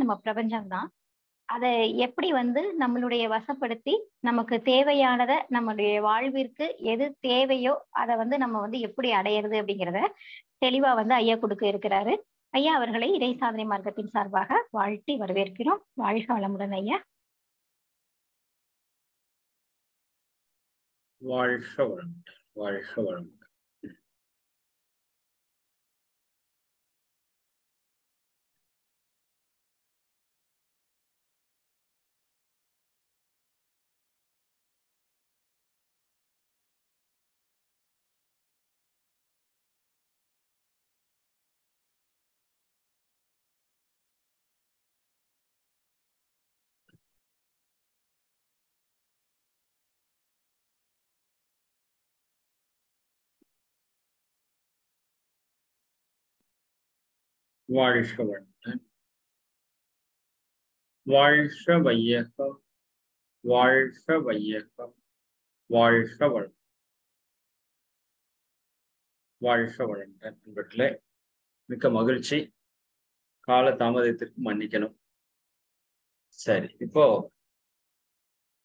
நம்ம பிரபஞ்சம் தான். அதை எப்படி நம்மளுடைய வசப்படுத்தி நமக்கு தேவையானதை நம்மளுடைய வாழ்விற்கு எது தேவையோ அதை நம்ம எப்படி அடையிறது அப்படிங்கிறத தெளிவா ஐயா கொடுக்க இருக்கிறாரு. ஐயா அவர்களை இறை சாதனை மார்க்கத்தின் சார்பாக வாழ்த்தி வரவேற்கிறோம். வாழ்க வளமுடன் ஐயா. வாழ்க வளமுடன். வாழ்க வளமுடன். வாழ்க வளமுடன். வாழ்க வையகம். வாழ்க வையகம். வாழ்க வளம். வாழ்க வளமுடன். நண்பர்களே, மிக்க மகிழ்ச்சி. கால தாமதத்திற்கு மன்னிக்கணும். சரி, இப்போ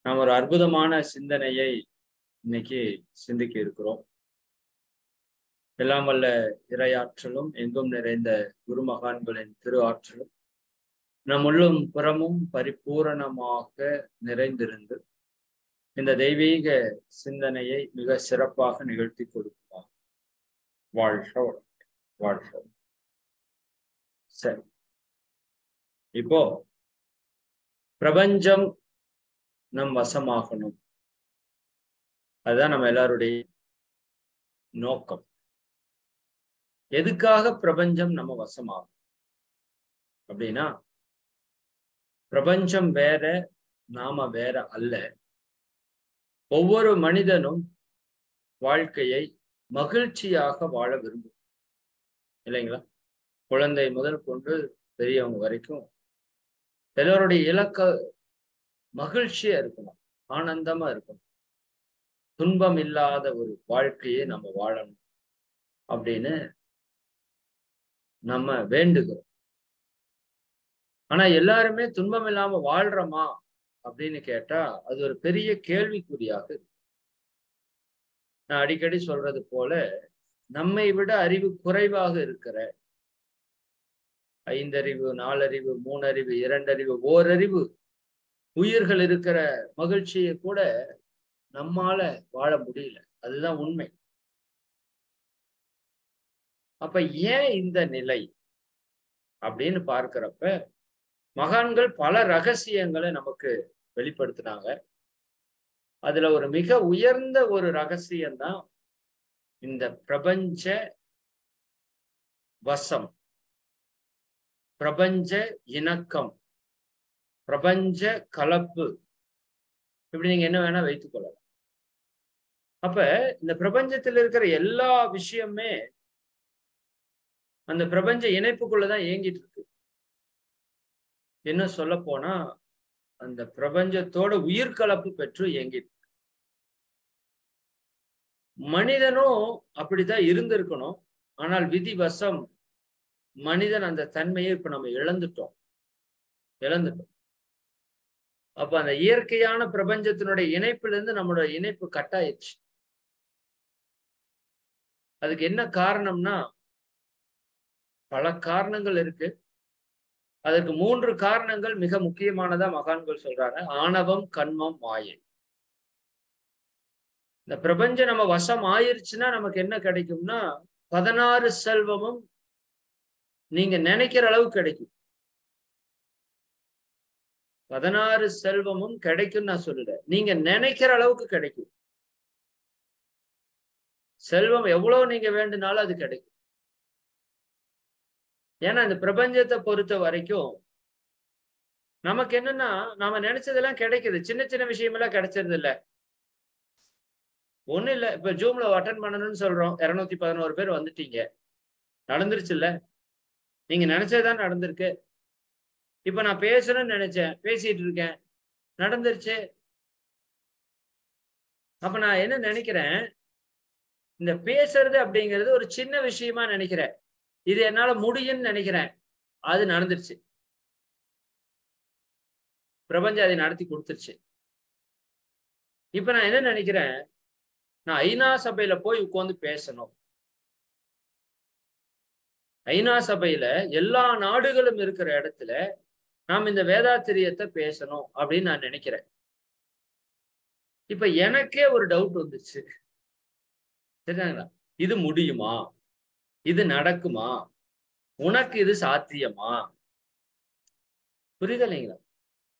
நாம் ஒரு அற்புதமான சிந்தனையை இன்னைக்கு சிந்திக்க இருக்கிறோம். எல்லாம் வல்ல இறையாற்றலும் எங்கும் நிறைந்த குருமகான்களின் திரு ஆற்றலும் நம் உள்ளும் புறமும் பரிபூரணமாக நிறைந்திருந்து இந்த தெய்வீக சிந்தனையை மிக சிறப்பாக நிகழ்த்தி கொடுப்பார். வாழ்க வளமுடன். வாழ்க. சரி, இப்போ பிரபஞ்சம் நம் வசமாகணும், அதுதான் நம்ம எல்லாருடைய நோக்கம். எதுக்காக பிரபஞ்சம் நம்ம வசமாகும் அப்படின்னா, பிரபஞ்சம் வேற, நாம வேற அல்ல. ஒவ்வொரு மனிதனும் வாழ்க்கையை மகிழ்ச்சியாக வாழ விரும்பும், இல்லைங்களா? குழந்தை முதல் கொண்டு பெரியவங்க வரைக்கும் எல்லோருடைய இலக்க மகிழ்ச்சியா இருக்கணும், ஆனந்தமா இருக்கணும், துன்பம் இல்லாத ஒரு வாழ்க்கையை நம்ம வாழணும் அப்படின்னு நம்ம வேண்டுகிறோம். ஆனா எல்லாருமே துன்பம் இல்லாம வாழ்றோமா அப்படின்னு கேட்டா அது ஒரு பெரிய கேள்விக்குறியாக இருக்கு. நான் அடிக்கடி சொல்றது போல, நம்மை விட அறிவு குறைவாக இருக்கிற 5 அறிவு, 4 அறிவு, 3 அறிவு, 2 அறிவு, ஓரறிவு உயிர்கள் இருக்கிற மகிழ்ச்சியை கூட நம்மால வாழ முடியல. அதுதான் உண்மை. அப்ப ஏன் இந்த நிலை அப்படின்னு பார்க்கிறப்ப, மகான்கள் பல ரகசியங்களை நமக்கு வெளிப்படுத்தினாங்க. அதுல ஒரு மிக உயர்ந்த ஒரு ரகசியம்தான் இந்த பிரபஞ்ச வசம், பிரபஞ்ச இணக்கம், பிரபஞ்ச கலப்பு, இப்படி நீங்க என்ன வேணா வைத்துக் கொள்ளலாம். அப்ப இந்த பிரபஞ்சத்தில் இருக்கிற எல்லா விஷயமே அந்த பிரபஞ்ச இணைப்புக்குள்ளதான் இயங்கிட்டு இருக்கு. என்ன சொல்ல போனா, அந்த பிரபஞ்சத்தோட உயிர்கலப்பு பெற்று இயங்கிட்டு இருக்கு. மனிதனும் அப்படிதான் இருந்திருக்கணும். ஆனால் விதிவசம் மனிதன் அந்த தன்மையை இப்ப நம்ம இழந்துட்டோம். அப்ப அந்த இயற்கையான பிரபஞ்சத்தினுடைய இணைப்பிலிருந்து நம்மளோட இணைப்பு கட்டாயிடுச்சு. அதுக்கு என்ன காரணம்னா, பல காரணங்கள் இருக்கு. அதற்கு 3 காரணங்கள் மிக முக்கியமானதா மகான்கள் சொல்றாங்க. ஆணவம், கண்மம், மாயை. இந்த பிரபஞ்சம் நம்ம வசம் ஆயிருச்சுன்னா நமக்கு என்ன கிடைக்கும்னா, 16 செல்வமும் நீங்க நினைக்கிற அளவுக்கு கிடைக்கும். 16 செல்வமும் கிடைக்கும் நான் சொல்லல, நீங்க நினைக்கிற அளவுக்கு கிடைக்கும். செல்வம் எவ்வளவு நீங்க வேண்டுனாலும் அது கிடைக்கும். ஏன்னா இந்த பிரபஞ்சத்தை பொறுத்த வரைக்கும் நமக்கு என்னன்னா, நாம நினைச்சதெல்லாம் கிடைக்குது. சின்ன சின்ன விஷயம் எல்லாம் கிடைச்சது இல்ல. ஒண்ணு இல்ல, இப்ப ஜூம்ல அட்டென்ட் பண்ணணும்னு சொல்றோம், 211 பேர் வந்துட்டீங்க, நடந்துருச்சு இல்ல? நீங்க நினைச்சதுதான் நடந்திருக்கு. இப்ப நான் பேசணும்னு நினைச்சேன், பேசிட்டு இருக்கேன், நடந்துருச்சு. அப்ப நான் என்ன நினைக்கிறேன், இந்த பேசுறது அப்படிங்கிறது ஒரு சின்ன விஷயமா நினைக்கிறேன், இது என்னால முடியும்னு நினைக்கிறேன், அது நடந்துருச்சு. பிரபஞ்சம் அதை நடத்தி கொடுத்துருச்சு. இப்ப நான் என்ன நினைக்கிறேன், நான் ஐநா சபையில போய் உட்கார்ந்து பேசணும். ஐநா சபையில எல்லா நாடுகளும் இருக்கிற இடத்துல நாம் இந்த வேதாத்திரியத்தை பேசணும் அப்படின்னு நான் நினைக்கிறேன். இப்ப எனக்கே ஒரு டவுட் வந்துச்சு. சரிங்களா? இது முடியுமா? இது நடக்குமா? உனக்கு இது சாத்தியமா? புரியுது இல்லைங்களா?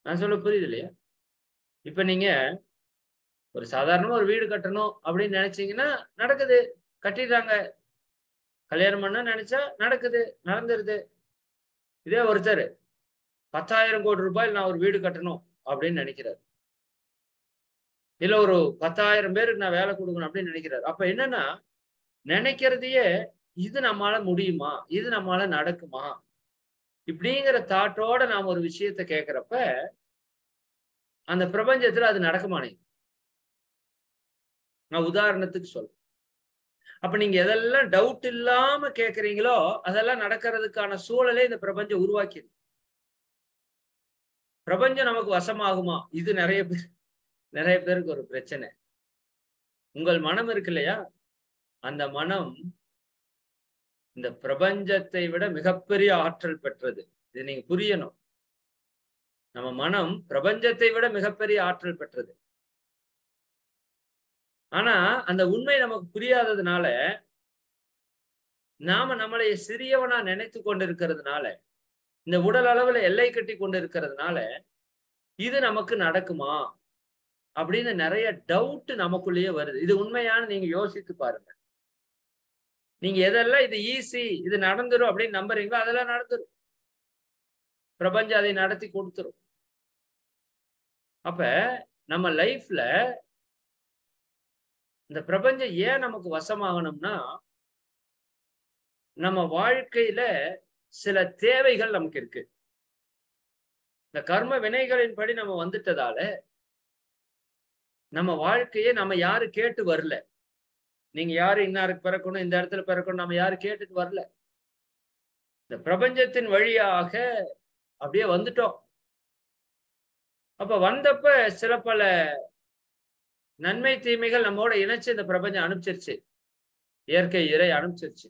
நான் சொல்ல புரியுது இல்லையா? இப்ப நீங்க ஒரு சாதாரணமா ஒரு வீடு கட்டணும் அப்படின்னு நினைச்சீங்கன்னா நடக்குது, கட்டிடுறாங்க. கல்யாணம் பண்ண நினைச்சா நடக்குது, நடந்துருது. இதே ஒருத்தர் 10,000 கோடி ரூபாயில் நான் ஒரு வீடு கட்டணும் அப்படின்னு நினைக்கிறார். இல்ல ஒரு 10,000 பேருக்கு நான் வேலை கொடுக்கணும் அப்படின்னு நினைக்கிறாரு. அப்ப என்னன்னா, நினைக்கிறதையே இது நம்மளால முடியுமா, இது நம்மளால நடக்குமா இப்படிங்கிற தாட்டோட நாம ஒரு விஷயத்த கேட்கிறப்ப அந்த பிரபஞ்சத்துல அது நடக்குமானே. நான் உதாரணத்துக்கு சொல்றேன். அப்ப நீங்க எதெல்லாம் டவுட் இல்லாம கேட்கறீங்களோ அதெல்லாம் நடக்கிறதுக்கான சூழலை இந்த பிரபஞ்சம் உருவாக்கிது. பிரபஞ்சம் நமக்கு வசமாகுமா? இது நிறைய பேருக்கு ஒரு பிரச்சனை. உங்கள் மனம் இருக்கு இல்லையா, அந்த மனம் இந்த பிரபஞ்சத்தை விட மிகப்பெரிய ஆற்றல் பெற்றது. இது நீங்க புரியணும். நம்ம மனம் பிரபஞ்சத்தை விட மிகப்பெரிய ஆற்றல் பெற்றது. ஆனா அந்த உண்மை நமக்கு புரியாததுனால, நாம நம்மளை சிறியவனா நினைத்து கொண்டிருக்கிறதுனால, இந்த உடல் அளவுல எல்லை கட்டி கொண்டு இருக்கிறதுனால, இது நமக்கு நடக்குமா அப்படின்னு நிறைய டவுட் நமக்குள்ளேயே வருது. இது உண்மையானு நீங்க யோசித்து பாருங்க. நீங்க எதெல்லாம் இது ஈஸி, இது நடந்துரும் அப்படின்னு நம்புறீங்களோ அதெல்லாம் நடந்துரும். பிரபஞ்சம் அதை நடத்தி கொடுத்துரும். அப்ப நம்ம லைஃப்ல இந்த பிரபஞ்சம் ஏன் நமக்கு வசமாகணும்னா, நம்ம வாழ்க்கையில சில தேவைகள் நமக்கு இருக்கு. இந்த கர்ம வினைகளின் படி நம்ம வந்துட்டதால நம்ம வாழ்க்கையை நம்ம யாரு கேட்டு வரல. நீங்க யாரு இன்னாருக்கு பிறக்கணும், இந்த இடத்துல பிறக்கணும், நம்ம யாரு கேட்டுட்டு வரல. இந்த பிரபஞ்சத்தின் வழியாக அப்படியே வந்துட்டோம். அப்ப வந்தப்ப சில பல நன்மை தீமைகள் நம்மோட இணைச்சு இந்த பிரபஞ்சம் அனுப்பிச்சிருச்சு. இயற்கை இறை அனுப்பிச்சிருச்சு.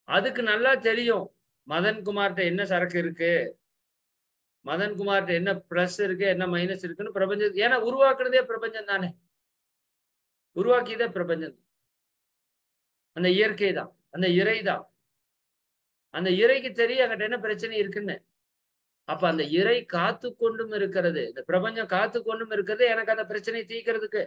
அதுக்கு நல்லா தெரியும் மதன்குமார்ட்ட என்ன சரக்கு இருக்கு, மதன்குமார்ட்ட என்ன பிளஸ் இருக்கு, என்ன மைனஸ் இருக்குன்னு பிரபஞ்சம். ஏன்னா உருவாக்குறதே பிரபஞ்சம் தானே, உருவாக்கியதே பிரபஞ்சம். அந்த இயற்கை தான், அந்த இறை தான். அந்த இறைக்கு தெரியும் அங்கிட்ட என்ன பிரச்சனை இருக்குன்னு. அப்ப அந்த இறை காத்து கொண்டும் இருக்கிறது, இந்த பிரபஞ்சம் காத்து கொண்டும் இருக்கிறது எனக்கு அந்த பிரச்சனையை தீர்க்கிறதுக்கு.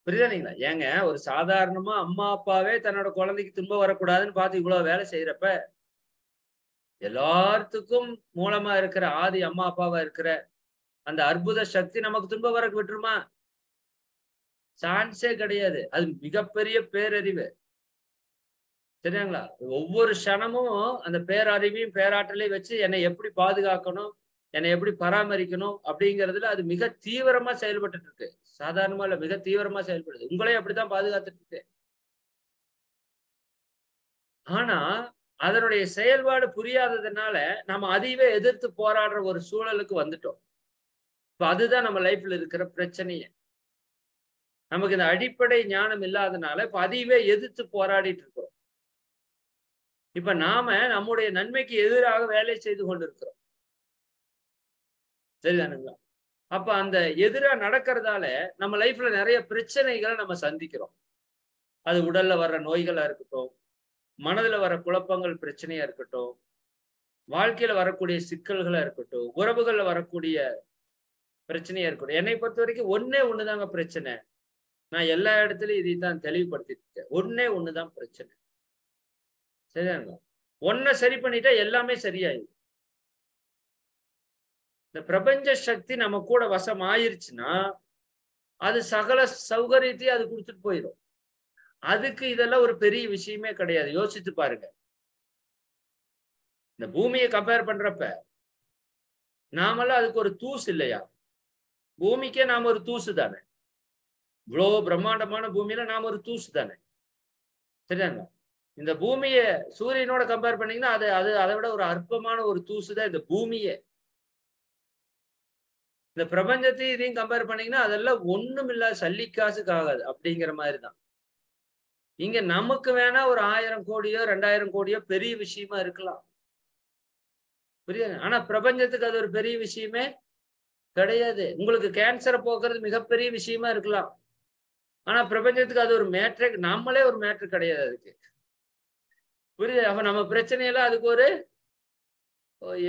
புரியுதுங்களா? ஏங்க ஒரு சாதாரணமா அம்மா அப்பாவே தன்னோட குழந்தைக்கு துன்பம் வரக்கூடாதுன்னு பார்த்து இவ்வளவு வேலை செய்யறப்ப, எல்லாத்துக்கும் மூலமா இருக்கிற ஆதி அம்மா அப்பாவா இருக்கிற அந்த அற்புத சக்தி நமக்கு துன்பம் வர விட்டுருமா? சான்ஸே கிடையாது. அது மிகப்பெரிய பேரறிவு. சரிங்களா? ஒவ்வொரு க்ஷணமும் அந்த பேரறிவையும் பேராற்றலையும் வச்சு என்னை எப்படி பாதுகாக்கணும், என்னை எப்படி பராமரிக்கணும் அப்படிங்கிறதுல அது மிக தீவிரமா செயல்பட்டு இருக்கு. சாதாரணமா இல்ல, மிக தீவிரமா செயல்படுது. உங்களையும் அப்படித்தான் பாதுகாத்துட்டு இருக்கு. ஆனா அதனுடைய செயல்பாடு புரியாததுனால நம்ம அதையவே எதிர்த்து போராடுற ஒரு சூழலுக்கு வந்துட்டோம். இப்ப அதுதான் நம்ம லைஃப்ல இருக்கிற பிரச்சனையே. நமக்கு இந்த அடிப்படை ஞானம் இல்லாதனால இப்ப அதையவே எதிர்த்து போராடிட்டு இருக்கோம். இப்ப நாம நம்முடைய நன்மைக்கு எதிராக வேலை செய்து கொண்டிருக்கிறோம். சரிதானுங்களா? அப்ப அந்த எதிரா நடக்கிறதால நம்ம லைஃப்ல நிறைய பிரச்சனைகளை நம்ம சந்திக்கிறோம். அது உடல்ல வர்ற நோய்களா இருக்கட்டும், மனதுல வர குழப்பங்கள் பிரச்சனையா இருக்கட்டும், வாழ்க்கையில வரக்கூடிய சிக்கல்களா இருக்கட்டும், உறவுகள்ல வரக்கூடிய பிரச்சனையா இருக்கட்டும். என்னை பொறுத்த வரைக்கும் ஒன்னே ஒண்ணுதாங்க பிரச்சனை. நான் எல்லா இடத்துலயும் இதைத்தான் தெளிவுபடுத்திட்டு இருக்கேன். ஒன்னே ஒண்ணுதான் பிரச்சனை. சரிதானுங்களா? ஒன்ன சரி பண்ணிட்டா எல்லாமே சரியாயிடும். இந்த பிரபஞ்ச சக்தி நம்ம கூட வசம் ஆயிருச்சுன்னா அது சகல சௌகரியத்தையும் அது கொடுத்துட்டு போயிடும். அதுக்கு இதெல்லாம் ஒரு பெரிய விஷயமே கிடையாது. யோசித்து பாருங்க. இந்த பூமியை கம்பேர் பண்றப்ப நாமெல்லாம் அதுக்கு ஒரு தூசு இல்லையா? பூமிக்கே நாம ஒரு தூசு தானே. இவ்வளவு பிரம்மாண்டமான பூமியில நாம ஒரு தூசு தானே. சரிதாங்க? இந்த பூமியை சூரியனோட கம்பேர் பண்ணீங்கன்னா அது அது அதை விட ஒரு அற்பமான ஒரு தூசுதான் இந்த பூமியே. இந்த பிரபஞ்சத்தையும் இதையும் கம்பேர் பண்ணீங்கன்னா அதெல்லாம் ஒண்ணும் இல்லாத சல்லிக்காசுக்கு ஆகாது அப்படிங்கிற மாதிரிதான். இங்க நமக்கு வேணா ஒரு 1000 கோடியோ 2000 கோடியோ பெரிய விஷயமா இருக்கலாம், புரியுது. ஆனா பிரபஞ்சத்துக்கு அது ஒரு பெரிய விஷயமே கிடையாது. உங்களுக்கு கேன்சரை போக்குறது மிகப்பெரிய விஷயமா இருக்கலாம், ஆனா பிரபஞ்சத்துக்கு அது ஒரு மேட்ரே, நம்மளே ஒரு மேட்ரு கிடையாது அதுக்கு, புரியுது. அப்ப நம்ம பிரச்சனையெல்லாம் அதுக்கு ஒரு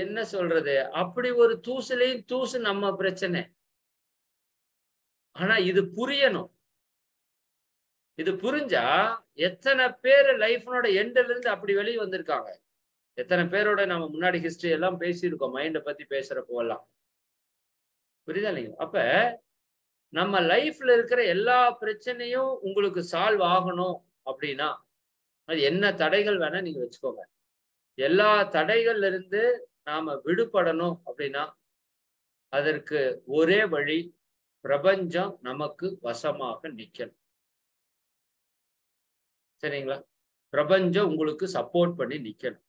என்ன சொல்றது, அப்படி ஒரு தூசுலையும் தூசு நம்ம பிரச்சனை. ஆனா இது புரியணும். இது புரிஞ்சா எத்தனை பேர் லைஃப்னோட எண்ட்ல இருந்து அப்படி வெளியே வந்திருக்காங்க. எத்தனை பேரோட நம்ம முன்னாடி ஹிஸ்டரி எல்லாம் பேசியிருக்கோம், மைண்ட பத்தி பேசுறப்போ எல்லாம், புரியுதா இல்லைங்களா. அப்ப நம்ம லைஃப்ல இருக்கிற எல்லா பிரச்சனையும் உங்களுக்கு சால்வ் ஆகணும் அப்படின்னா அது என்ன தடைகள் வேணா நீங்க வச்சுக்கோங்க. எல்லா தடைகள்ல இருந்து நாம விடுபடணும் அப்படின்னா அதற்கு ஒரே வழி, பிரபஞ்சம் நமக்கு வசமாக நிக்கணும். சரிங்களா. பிரபஞ்சம் உங்களுக்கு சப்போர்ட் பண்ணி நிக்கணும்.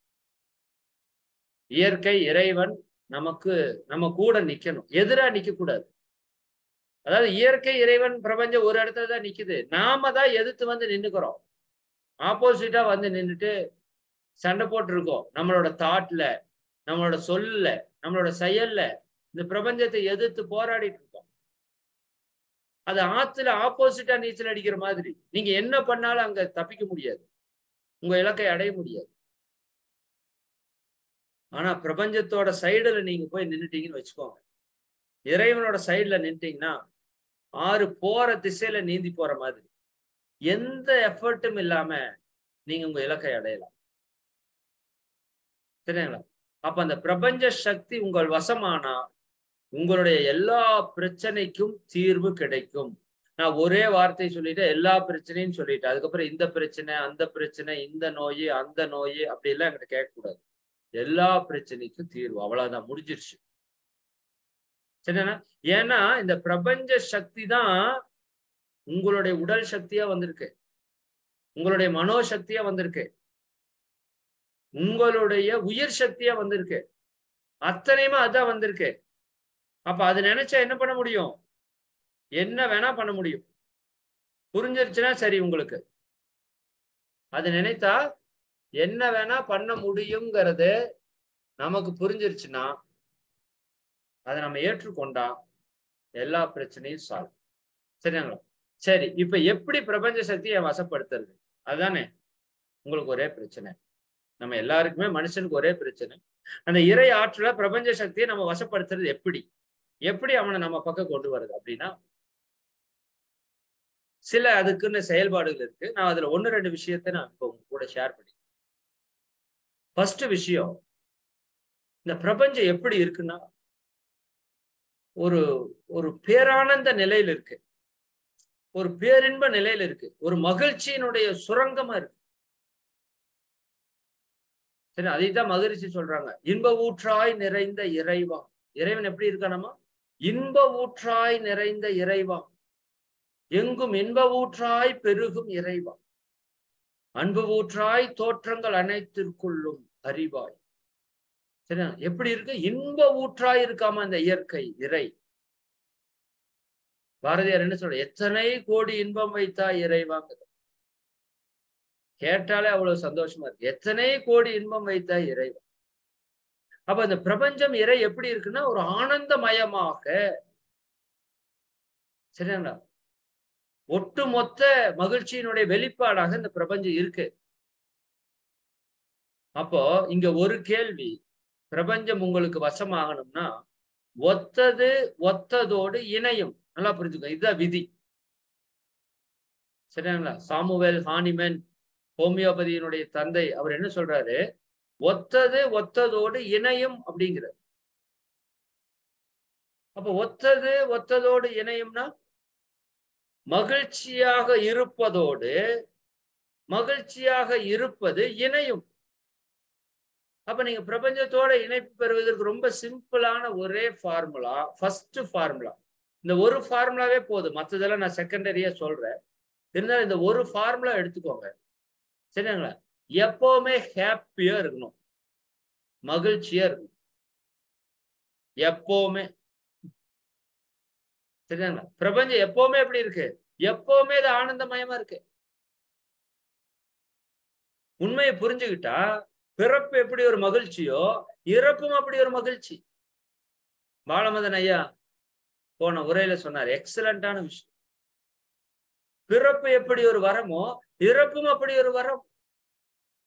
இயற்கை இறைவன் நமக்கு நம்ம கூட நிக்கணும், எதிரா நிக்க கூடாது. அதாவது இயற்கை இறைவன் பிரபஞ்சம் ஒரு இடத்துல தான் நிக்குது, நாம தான் எதிர்த்து வந்து நின்னுக்கிறோம். ஆப்போசிட்டா வந்து நின்றுட்டு சண்டை போட்டு இருக்கோம். நம்மளோட தாட்ல, நம்மளோட சொல்ல, நம்மளோட செயல்ல இந்த பிரபஞ்சத்தை எதிர்த்து போராடிட்டு இருக்கோம். அது ஆத்துல ஆப்போசிட்டா நீச்சல் அடிக்கிற மாதிரி. நீங்க என்ன பண்ணாலும் அங்க தப்பிக்க முடியாது, உங்க இலக்கை அடைய முடியாது. ஆனா பிரபஞ்சத்தோட சைடுல நீங்க போய் நின்னுட்டீங்கன்னு வச்சுக்கோங்க, இறைவனோட சைடுல நின்றுட்டீங்கன்னா ஆறு போற திசையில நீந்தி போற மாதிரி எந்த எஃபர்ட்டும் இல்லாம நீங்க உங்க இலக்கை அடையலாம். சரிங்களா. அப்ப அந்த பிரபஞ்ச சக்தி உங்கள் வசமானா உங்களுடைய எல்லா பிரச்சனைக்கும் தீர்வு கிடைக்கும். நான் ஒரே வார்த்தை சொல்லிட்டு எல்லா பிரச்சனையும் சொல்லிட்டேன், அதுக்கப்புறம் இந்த பிரச்சனை அந்த பிரச்சனை இந்த நோய் அந்த நோய் அப்படி எல்லாம் என்கிட்ட கேட்கக்கூடாது. எல்லா பிரச்சனைக்கும் தீர்வு, அவ்வளவுதான், முடிஞ்சிருச்சு. சரிண்ணா. ஏன்னா இந்த பிரபஞ்ச சக்தி தான் உங்களுடைய உடல் சக்தியா வந்திருக்கு, உங்களுடைய மனோசக்தியா வந்திருக்கு, உங்களுடைய உயிர் சக்தியா வந்திருக்கு, அத்தனையுமே அதான் வந்திருக்கு. அப்ப அது நினைச்சா என்ன பண்ண முடியும், என்ன வேணா பண்ண முடியும். புரிஞ்சிருச்சுன்னா சரி, உங்களுக்கு அது நினைத்தா என்ன வேணா பண்ண முடியுங்கிறது நமக்கு புரிஞ்சிருச்சுன்னா அதை நம்ம ஏற்றுக்கொண்டா எல்லா பிரச்சனையும் சால்வ். சரிங்களா. சரி, இப்ப எப்படி பிரபஞ்ச சக்தியை வசப்படுத்துறது, அதுதானே உங்களுக்கு ஒரே பிரச்சனை. நம்ம எல்லாருக்குமே மனுஷனுக்கு ஒரே பிரச்சனை, அந்த இறை ஆற்றல பிரபஞ்ச சக்தியை நம்ம வசப்படுத்துறது எப்படி, எப்படி அவனை நம்ம பக்கம் கொண்டு வருது அப்படின்னா சில அதுக்குன்னு செயல்பாடுகள் இருக்கு. நான் அதுல 1-2 விஷயத்தை நான் இப்போ உங்க கூட ஷேர் பண்ணி. ஃபர்ஸ்ட் விஷயம், இந்த பிரபஞ்சம் எப்படி இருக்குன்னா ஒரு ஒரு பேரானந்த நிலையில இருக்கு, ஒரு பேரின்ப நிலையில இருக்கு, ஒரு மகிழ்ச்சியினுடைய சுரங்கமா இருக்கு. சரி, அதைத்தான் மகிழ்ச்சி சொல்றாங்க, இன்ப ஊற்றாய் நிறைந்த இறைவா. இறைவன் எப்படி இருக்கானமா, இன்ப ஊற்றாய் நிறைந்த இறைவா, எங்கும் இன்ப ஊற்றாய் பெருகும் இறைவா, அன்பு ஊற்றாய் தோற்றங்கள் அனைத்திற்குள்ளும் அறிவாய். சரி, எப்படி இருக்கு, இன்ப ஊற்றாய் இருக்காம அந்த இயற்கை இறை. பாரதியார் என்ன சொல்ற, எத்தனை கோடி இன்பம் வைத்தாய் இறைவாங்க, கேட்டாலே அவ்வளவு சந்தோஷமா இருக்கு, எத்தனை கோடி இன்பம் வைத்தாய் இறைவா. அப்ப இந்த பிரபஞ்சம் இறை எப்படி இருக்குன்னா ஒரு ஆனந்தமயமாக, சரிங்களா, ஒட்டுமொத்த மகிழ்ச்சியினுடைய வெளிப்பாடாக இந்த பிரபஞ்சம் இருக்கு. அப்போ இங்க ஒரு கேள்வி, பிரபஞ்சம் உங்களுக்கு வசமாகணும்னா ஒத்தது ஒத்ததோடு இணையும். நல்லா புரிஞ்சுக்க, இதுதான் விதி. சரிங்களா. சாமுவேல் ஹானிமன், ஹோமியோபதியினுடைய தந்தை, அவர் என்ன சொல்றாரு, ஒத்தது ஒத்ததோடு இணையும் அப்படிங்கிறார். அப்ப ஒத்தது ஒத்ததோடு இணையும்னா மகிழ்ச்சியாக இருப்பதோடு மகிழ்ச்சியாக இருப்பது இணையும். அப்ப நீங்க பிரபஞ்சத்தோட இணைப்பு பெறுவதற்கு ரொம்ப சிம்பிளான ஒரே ஃபார்முலா, ஃபர்ஸ்ட் ஃபார்முலா, இந்த ஒரு ஃபார்முலாவே போதும், மற்றதெல்லாம் நான் செகண்டரியா சொல்றேன். இருந்தாலும் இந்த ஒரு ஃபார்முலா எடுத்துக்கோங்க. சரிங்களா. எப்பவுமே ஹாப்பியா இருக்கணும், மகிழ்ச்சியா இருக்கணும் எப்பவுமே. சரிங்களா? பிரபஞ்சம் எப்பவுமே எப்படி இருக்கு? எப்பவுமே இது ஆனந்தமயமா இருக்கு. உண்மையை புரிஞ்சுக்கிட்டா பிறப்பு எப்படி ஒரு மகிழ்ச்சியோ இறப்பும் அப்படி ஒரு மகிழ்ச்சி. பாலமதன் ஐயா போன உரையில சொன்னார், எக்ஸலண்டான விஷயம். பிறப்பு எப்படி ஒரு வரமோ இறப்பும் அப்படி ஒரு வரம்.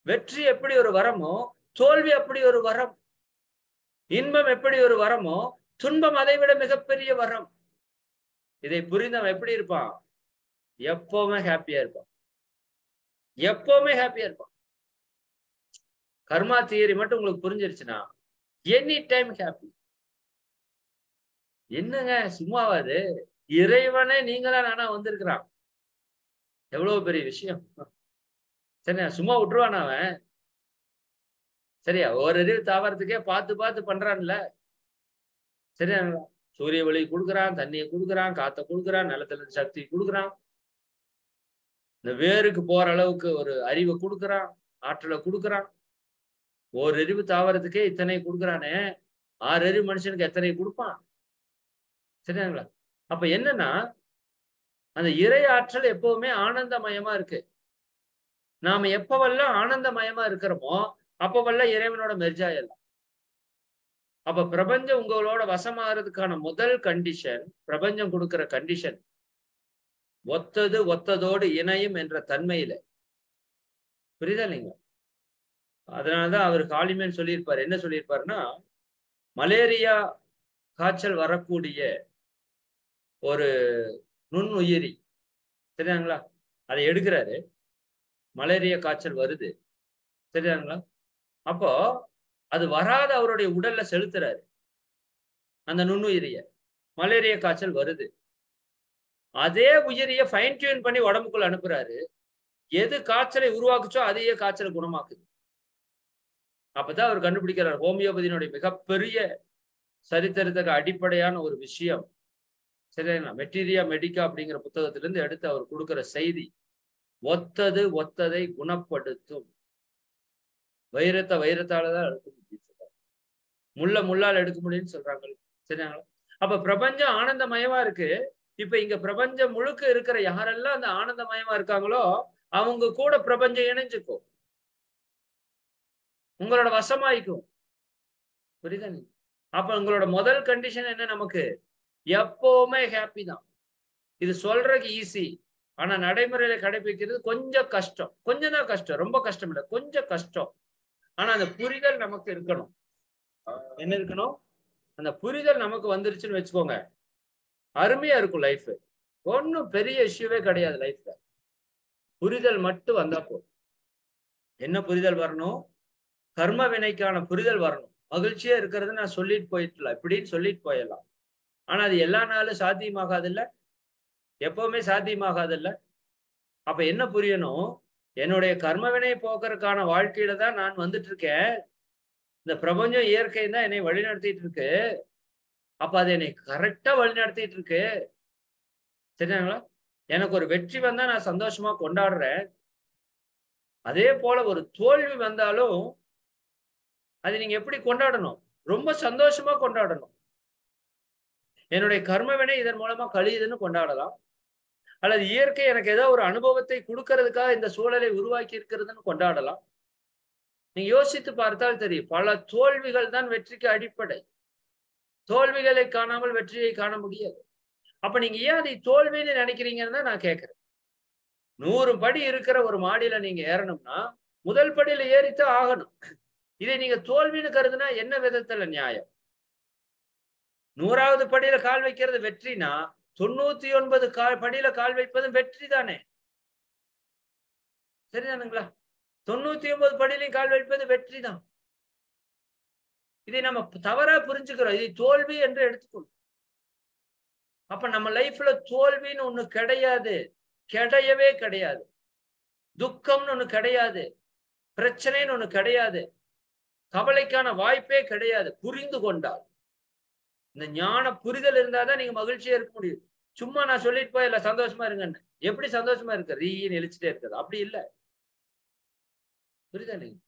வெற்றி எப்படி ஒரு வரமோ தோல்வி அப்படி ஒரு வரம். இன்பம் எப்படி ஒரு வரமோ துன்பம் அதை விட மிகப்பெரிய வரம். இதை புரிந்தவன் எப்படி இருப்பான்? எப்பவுமே ஹாப்பியா இருப்பான், எப்பவுமே ஹாப்பியா இருப்பான். கர்மா தியரி மட்டும் உங்களுக்கு புரிஞ்சிருச்சுன்னா எனி டைம் ஹாப்பி. என்னங்க சும்மாவாது? இறைவனே நீங்களா நானா வந்திருக்கிறான். எவ்வளவு பெரிய விஷயம். சரியா? சும்மா விட்டுருவான் அவன்? சரியா? ஒரு அறிவு தாவறதுக்கே பார்த்து பார்த்து பண்றான்ல. சரியா? சூரிய ஒளி கொடுக்குறான், தண்ணியை கொடுக்குறான், காத்த கொடுக்குறான், நிலத்துல சக்தி கொடுக்குறான், இந்த வேருக்கு போற அளவுக்கு ஒரு அறிவை கொடுக்குறான், ஆற்றலை கொடுக்குறான். ஒரு அறிவு தாவறதுக்கே இத்தனை கொடுக்குறானே, 6 அறிவு மனுஷனுக்கு எத்தனை கொடுப்பான்? சரியாங்களா? அப்ப என்னன்னா அந்த இறை ஆற்றல் எப்பவுமே ஆனந்தமயமா இருக்கு. நாம எப்பவெல்லாம் ஆனந்தமயமா இருக்கிறோமோ அப்பவெல்லாம் இறைவனோட மெர்ஜாயெல்லாம். அப்ப பிரபஞ்சம் உங்களோட வசமாகிறதுக்கான முதல் கண்டிஷன், பிரபஞ்சம் கொடுக்கிற கண்டிஷன் ஒத்தது ஒத்ததோடு இணையும் என்ற தன்மையில. புரியுதா இல்லைங்க? அதனாலதான் அவர் காளிமேன் சொல்லியிருப்பார். என்ன சொல்லியிருப்பாருன்னா, மலேரியா காய்ச்சல் வரக்கூடிய ஒரு நுண்ணுயிரி, சரியாங்களா, அதை எடுக்கிறாரு. மலேரியா காய்ச்சல் வருது, சரியாங்களா, அப்போ அது வராத அவருடைய உடல்ல செலுத்துறாரு அந்த நுண்ணுயிரிய. மலேரியா காய்ச்சல் வருது, அதே உயிரிய ஃபைன் டியூன் பண்ணி உடம்புக்குள்ள அனுப்புறாரு. எது காய்ச்சலை உருவாக்குச்சோ அதையே காய்ச்சலை குணமாக்குது. அப்பதான் அவர் கண்டுபிடிக்கிறார் ஹோமியோபதியினுடைய மிகப்பெரிய சரித்திரத்துக்கு அடிப்படையான ஒரு விஷயம். சரிங்களா? மெட்டீரியா மெடிக்கா அப்படிங்கிற புத்தகத்திலிருந்து எடுத்து அவர் கொடுக்கிற செய்தி, ஒத்தது ஒத்ததை குணப்படுத்தும். வைரத்தை வைரத்தாலதான் எடுக்க முடியும், முள்ள முள்ளால் எடுக்க முடியும்னு சொல்றாங்க. சரிங்களா? அப்ப பிரபஞ்சம் ஆனந்தமயமா இருக்கு. இப்ப இங்க பிரபஞ்சம் முழுக்க இருக்கிற யாரெல்லாம் அந்த ஆனந்தமயமா இருக்காங்களோ அவங்க கூட பிரபஞ்சம் இணைஞ்சுக்கும், உங்களோட வசமாயிக்கும். புரியுதா? அப்ப உங்களோட முதல் கண்டிஷன் என்ன? நமக்கு எப்பவுமே ஹாப்பி தான். இது சொல்றதுக்கு ஈஸி, ஆனா நடைமுறையில கடைபிடிக்கிறது கொஞ்சம் கஷ்டம். கொஞ்சம் தான் கஷ்டம், ரொம்ப கஷ்டம் இல்லை, கொஞ்சம் கஷ்டம். ஆனா அந்த புரிதல் நமக்கு இருக்கணும். என்ன இருக்கணும்? அந்த புரிதல் நமக்கு வந்துருச்சுன்னு வச்சுக்கோங்க, அருமையா இருக்கும் லைஃப். ஒன்னும் பெரிய இஷ்யூவே கிடையாது லைஃப்ல. புரிதல் மட்டும் வந்தா போதும். என்ன புரிதல் வரணும்? கர்ம வினைக்கான புரிதல் வரணும். மகிழ்ச்சியா இருக்கிறது நான் சொல்லிட்டு போயிடலாம், இப்படின்னு சொல்லிட்டு போயிடலாம். ஆனா அது எல்லா நாளும் சாத்தியமாகாது இல்ல, எப்பவுமே சாத்தியமாகாது இல்ல. அப்ப என்ன புரியணும்? என்னுடைய கர்மவினை போக்குறதுக்கான வாழ்க்கையில தான் நான் வந்துட்டு இருக்கேன். இந்த பிரபஞ்சம் இயற்கை தான் என்னை வழிநடத்திட்டு இருக்கு. அப்ப அது என்னை கரெக்டா வழிநடத்திட்டு இருக்கு. சரிங்களா? எனக்கு ஒரு வெற்றி வந்தா நான் சந்தோஷமா கொண்டாடுறேன். அதே போல ஒரு தோல்வி வந்தாலும் அது நீங்க எப்படி கொண்டாடணும்? ரொம்ப சந்தோஷமா கொண்டாடணும். என்னுடைய கர்மவினை இதன் மூலமா கழியுதுன்னு கொண்டாடலாம், அல்லது இயற்கை எனக்கு ஏதோ ஒரு அனுபவத்தை கொடுக்கறதுக்காக இந்த சூழலை உருவாக்கி இருக்கிறதுன்னு கொண்டாடலாம். நீங்க யோசித்து பார்த்தால் தெரியும், பல தோல்விகள் தான் வெற்றிக்கு அடிப்படை. தோல்விகளை காணாமல் வெற்றியை காண முடியாது. அப்ப நீங்க ஏன் அதை தோல்வின்னு நினைக்கிறீங்கன்னு தான் நான் கேட்கிறேன். 100 படி இருக்கிற ஒரு மாடியில நீங்க ஏறணும்னா முதல் படியில ஏறித்தான் ஆகணும். இதை நீங்க தோல்வின்னு கருதுனா என்ன விதத்துல நியாயம்? 100வது படியில கால் வைக்கிறது வெற்றினா 99 படியில கால் வைப்பது வெற்றி தானே? சரிதானுங்களா? 99 படியிலையும் கால் வைப்பது வெற்றி தான். இதை நம்ம தவறா புரிஞ்சுக்கிறோம், இதை தோல்வி என்று எடுத்துக்கணும். அப்ப நம்ம லைஃப்ல தோல்வின்னு ஒண்ணு கிடையாது, கிடையவே கிடையாது. துக்கம்னு ஒண்ணு கிடையாது, பிரச்சனைன்னு ஒண்ணு கிடையாது, கவலைக்கான வாய்ப்பே கிடையாது. புரிந்து கொண்டால், இந்த ஞான புரிதல் இருந்தாதான் நீங்க மகிழ்ச்சியா இருக்க முடியும். சும்மா நான் சொல்லிட்டு போய் இல்ல சந்தோஷமா இருங்கன்னு, எப்படி சந்தோஷமா இருக்க? ரீன்னு இழிச்சுட்டே இருக்குது, அப்படி இல்லை. புரியுதா நீங்க?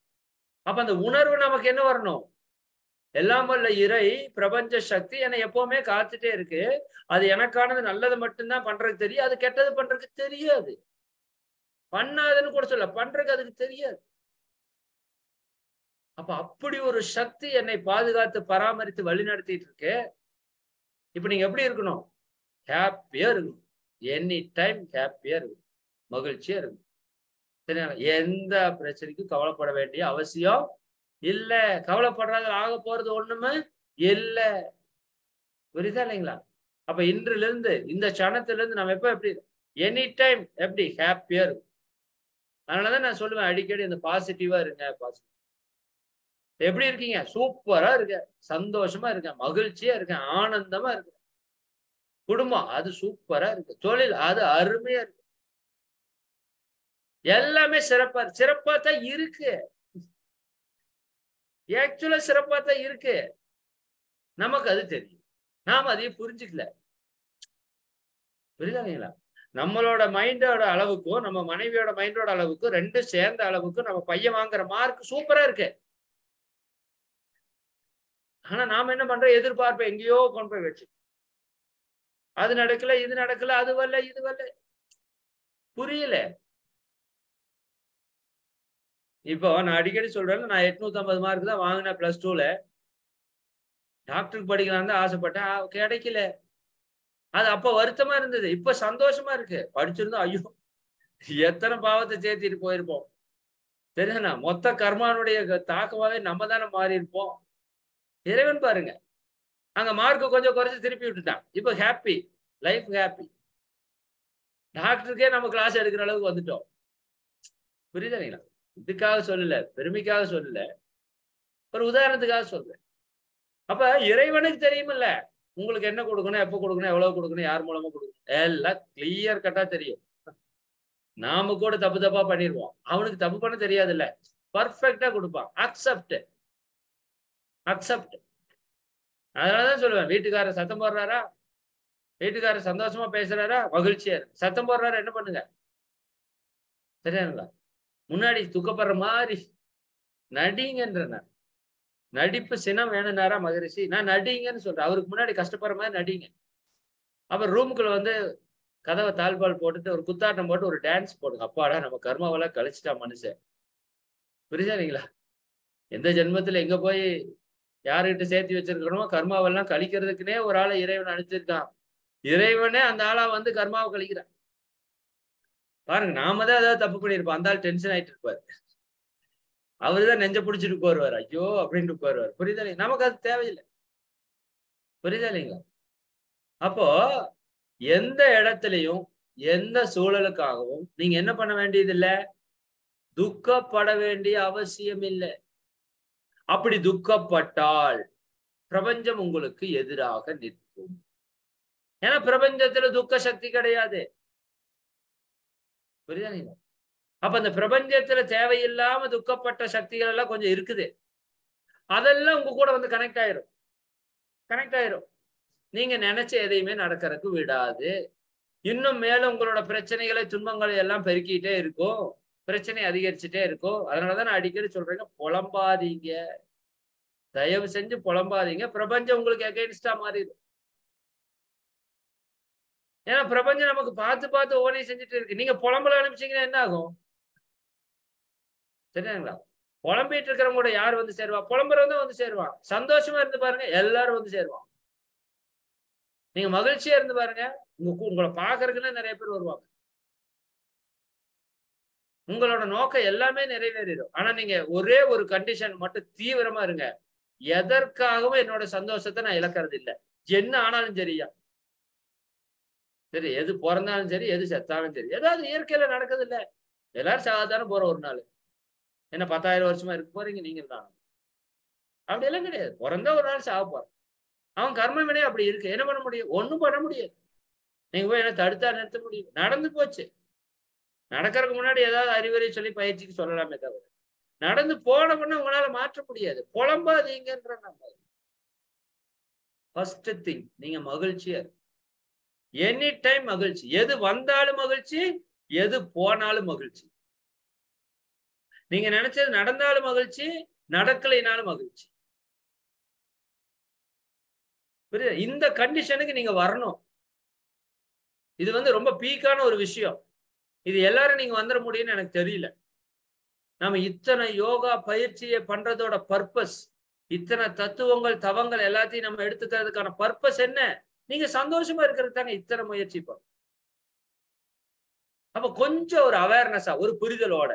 அப்ப அந்த உணர்வு நமக்கு என்ன வரணும்? எல்லாம் வல்ல இறை பிரபஞ்ச சக்தி என்னை எப்பவுமே காத்துட்டே இருக்கு. அது எனக்கானது நல்லது மட்டும்தான் பண்றதுக்கு தெரியும். அது கெட்டது பண்றதுக்கு தெரியாது. பண்ணாதுன்னு கூட சொல்ல, பண்றதுக்கு அதுக்கு தெரியாது. அப்ப அப்படி ஒரு சக்தி என்னை பாதுகாத்து பராமரித்து வழி நடத்திட்டு இருக்கு. இப்ப நீங்க எப்படி இருக்கணும்? ஹாப்பியா இருக்கணும். எனி டைம் ஹாப்பியா இருக்கணும். மகிழ்ச்சியா இருக்கணும். சரியா? எந்த பிரச்சனைக்கும் கவலைப்பட வேண்டிய அவசியம் இல்ல. கவலைப்படுறது ஆக போறது ஒண்ணுமே இல்ல. புரியுதா இல்லைங்களா? அப்ப இன்றுல இருந்து இந்த சனத்துல இருந்து நம்ம எப்ப எப்படி எனி டைம் எப்படி ஹாப்பியா இருக்கும். அதனாலதான் நான் சொல்லுவேன் அடிக்கடி இந்த பாசிட்டிவா இருங்க. எப்படி இருக்கீங்க? சூப்பரா இருக்க, சந்தோஷமா இருக்க, மகிழ்ச்சியா இருக்க, ஆனந்தமா இருக்கு. குடும்பம் அது சூப்பரா இருக்கு. தொழில் அது அருமையா இருக்கு. எல்லாமே சிறப்பா தான் இருக்கு. ஆக்சுவலா சிறப்பா தான் இருக்கு. நமக்கு அது தெரியும். நாம அதையும் புரிஞ்சுக்கல. புரியுதாங்களா? நம்மளோட மைண்டோட அளவுக்கும் நம்ம மனைவியோட மைண்டோட அளவுக்கும் ரெண்டும் சேர்ந்த அளவுக்கு நம்ம பையன் வாங்குற மார்க் சூப்பரா இருக்கு. ஆனா நாம என்ன பண்றோம்? எதிர்பார்ப்பை எங்கேயோ கொண்டு போய் வச்சு, அது நடக்கல, இது நடக்கல, அது வரல, இது வரல. புரியல. இப்போ நான் அடிக்கடி சொல்றேன், நான் 850 மார்க் தான் வாங்கினேன் +2ல. டாக்டருக்கு படிக்கலாம் தான் ஆசைப்பட்டேன். கிடைக்கல. அது அப்ப வருத்தமா இருந்தது. இப்ப சந்தோஷமா இருக்கு. படிச்சிருந்தா ஐயோ எத்தனை பாவத்தை சேர்த்திட்டு போயிருப்போம். சரிதானா? மொத்த கர்மானுடைய தாக்கமாவே நம்ம தானே மாறி இருப்போம். இறைவன் பாருங்க, அங்க மார்க் கொஞ்சம் குறைச்சு திருப்பி விட்டுட்டான். இப்ப ஹாப்பி, லைஃப் ஹாப்பி. டாக்டருக்கே நம்ம கிளாஸ் எடுக்கிற அளவுக்கு வந்துட்டோம். புரியுதுங்களா? இதுக்காக சொல்லல, பெருமைக்காக சொல்லல, ஒரு உதாரணத்துக்காக சொல்றேன். அப்ப இறைவனுக்கு தெரியுமில்ல உங்களுக்கு என்ன கொடுக்கணும், எப்ப கொடுக்கணும், எவ்வளவு கொடுக்கணும், யார் மூலமா கொடுக்கணும், எல்லாம் கிளியர் கட்டா தெரியும். நாம கூட தப்பா பண்ணிருவோம். அவனுக்கு தப்பு பண்ண தெரியாதுல்ல. பர்ஃபெக்டா கொடுப்பான். அக்செப்ட். அதனாலதான் சொல்லுவேன், வீட்டுக்காரர் சத்தம் போடுறாரா, வீட்டுக்காரர் சந்தோஷமா பேசுறாரா, மகிழ்ச்சியா இருக்கு. சத்தம் போடுறாரா, என்ன பண்ணுங்க? சரியாங்களா? முன்னாடி துக்கப்படுற மாதிரி நடிங்கன்ற. நடிப்பு சினம் வேணும்னாரா மகரிஷி? நான் நடிங்கன்னு சொல்றேன். அவருக்கு முன்னாடி கஷ்டப்படுற மாதிரி நடிங்க. அப்புறம் ரூமுக்குள்ள வந்து கதவை தாழ்பால் போட்டுட்டு ஒரு குத்தாட்டம் போட்டு ஒரு டான்ஸ் போடுங்க. அப்பாடா நம்ம கர்மாவெல்லாம் கழிச்சுட்டா மனுஷன். புரியுதா இல்லைங்களா? எந்த ஜென்மத்துல எங்க போய் யாருகிட்ட சேர்த்து வச்சிருக்கணுமோ கர்மாவெல்லாம் கழிக்கிறதுக்குன்னே ஒரு ஆளை இறைவன் அனுப்பிச்சிருக்கான். இறைவனே அந்த ஆளா வந்து கர்மாவை கழிக்கிறான். பாருங்க, நாம தான் ஏதாவது தப்பு பண்ணிருப்போம். அந்த ஆள் டென்ஷன் ஆயிட்டு இருப்பாரு. அவருதான் நெஞ்ச பிடிச்சிட்டு போருவாரு. ஐயோ அப்படின்ட்டு போருவாரு. புரியுதா இல்லைங்க? நமக்கு அது தேவையில்லை. புரியுதா இல்லைங்களா? அப்போ எந்த இடத்துலயும் எந்த சூழலுக்காகவும் நீங்க என்ன பண்ண வேண்டியது இல்ல, துக்கப்பட வேண்டிய அவசியம் இல்லை. அப்படி துக்கப்பட்டால் பிரபஞ்சம் உங்களுக்கு எதிராக நிற்கும். ஏன்னா பிரபஞ்சத்துல துக்க சக்தி கிடையாது. புரியுதா? அப்ப அந்த பிரபஞ்சத்துல தேவையில்லாம துக்கப்பட்ட சக்திகள் எல்லாம் கொஞ்சம் இருக்குது. அதெல்லாம் உங்க கூட வந்து கனெக்ட் ஆயிரும். நீங்க நினைச்ச எதையுமே நடக்கிறதுக்கு விடாது. இன்னும் மேலும் உங்களோட பிரச்சனைகளை, துன்பங்களை எல்லாம் பெருக்கிட்டே இருக்கும். பிரச்சனை அதிகரிச்சுட்டே இருக்கும். அதனாலதான் நான் அடிக்கடி சொல்றேங்க, புலம்பாதீங்க. தயவு செஞ்சு புலம்பாதீங்க. பிரபஞ்சம் உங்களுக்கு அகைன்ஸ்டா மாறிடும். ஏன்னா பிரபஞ்சம் நமக்கு பார்த்து ஓனை செஞ்சுட்டு இருக்கு. நீங்க புலம்பல அனுப்பிச்சீங்கன்னா என்ன ஆகும்? சரிங்களா? புலம்பிட்டு இருக்கிறவங்க யார் வந்து சேருவா? புலம்புறவங்க வந்து சேருவான். சந்தோஷமா இருந்து பாருங்க, எல்லாரும் வந்து சேருவான். நீங்க மகிழ்ச்சியா இருந்து பாருங்க, உங்களை பாக்குறதுக்குன்னு நிறைய பேர் வருவாங்க. உங்களோட நோக்கம் எல்லாமே நிறைவேறிடும். ஆனா நீங்க ஒரே ஒரு கண்டிஷன் மட்டும் தீவிரமா இருங்க. எதற்காகவும் என்னோட சந்தோஷத்தை நான் இழக்கிறது இல்லை. என்ன ஆனாலும் சரியா, சரி எது பிறந்தாலும் சரி, எது செத்தாலும் சரி, ஏதாவது இயற்கையில நடக்குது இல்ல. எல்லாரும் சாதாரண போற ஒரு நாள். என்ன 10,000 வருஷமா இருக்க போறீங்க நீங்க தான்? அப்படி எல்லாம் கிடையாது. பிறந்த ஒரு நாள் சாக போறோம். அவன் கர்ம வினை அப்படி இருக்கு. என்ன பண்ண முடியும்? ஒண்ணும் பண்ண முடியாது. நீங்க போய் என்ன தடுத்தா நிறுத்த முடியும்? நடந்து போச்சு. நடக்கிறதுக்கு முன்னாடி ஏதாவது அறிவுரை சொல்லி பயிற்சிக்கு சொல்லலாமே தவிர, நடந்து போன உடனே உங்களால மாற்ற முடியாது. புலம்பாதீங்கன்ற நம்ம ஃபர்ஸ்ட் திங். நீங்க மகிழ்ச்சியா எனி டைம் மகிழ்ச்சி. எது வந்தாலும் மகிழ்ச்சி, எது போனாலும் மகிழ்ச்சி. நீங்க நினைச்சது நடந்தாலும் மகிழ்ச்சி, நடக்கலைனாலும் மகிழ்ச்சி. புரியுது? இந்த கண்டிஷனுக்கு நீங்க வரணும். இது ரொம்ப பீக்கான ஒரு விஷயம். இது எல்லாரும் நீங்க வந்துட முடியும்னு எனக்கு தெரியல. நாம இத்தனை யோகா பயிற்சியை பண்றதோட பர்பஸ், இத்தனை தத்துவங்கள் தவங்கள் எல்லாத்தையும் நம்ம எடுத்துக்கிறதுக்கான பர்பஸ் என்ன? நீங்க சந்தோஷமா இருக்கிறது தாங்க இத்தனை முயற்சி பண்ணும். அப்ப கொஞ்சம் ஒரு அவேர்னஸா, ஒரு புரிதலோட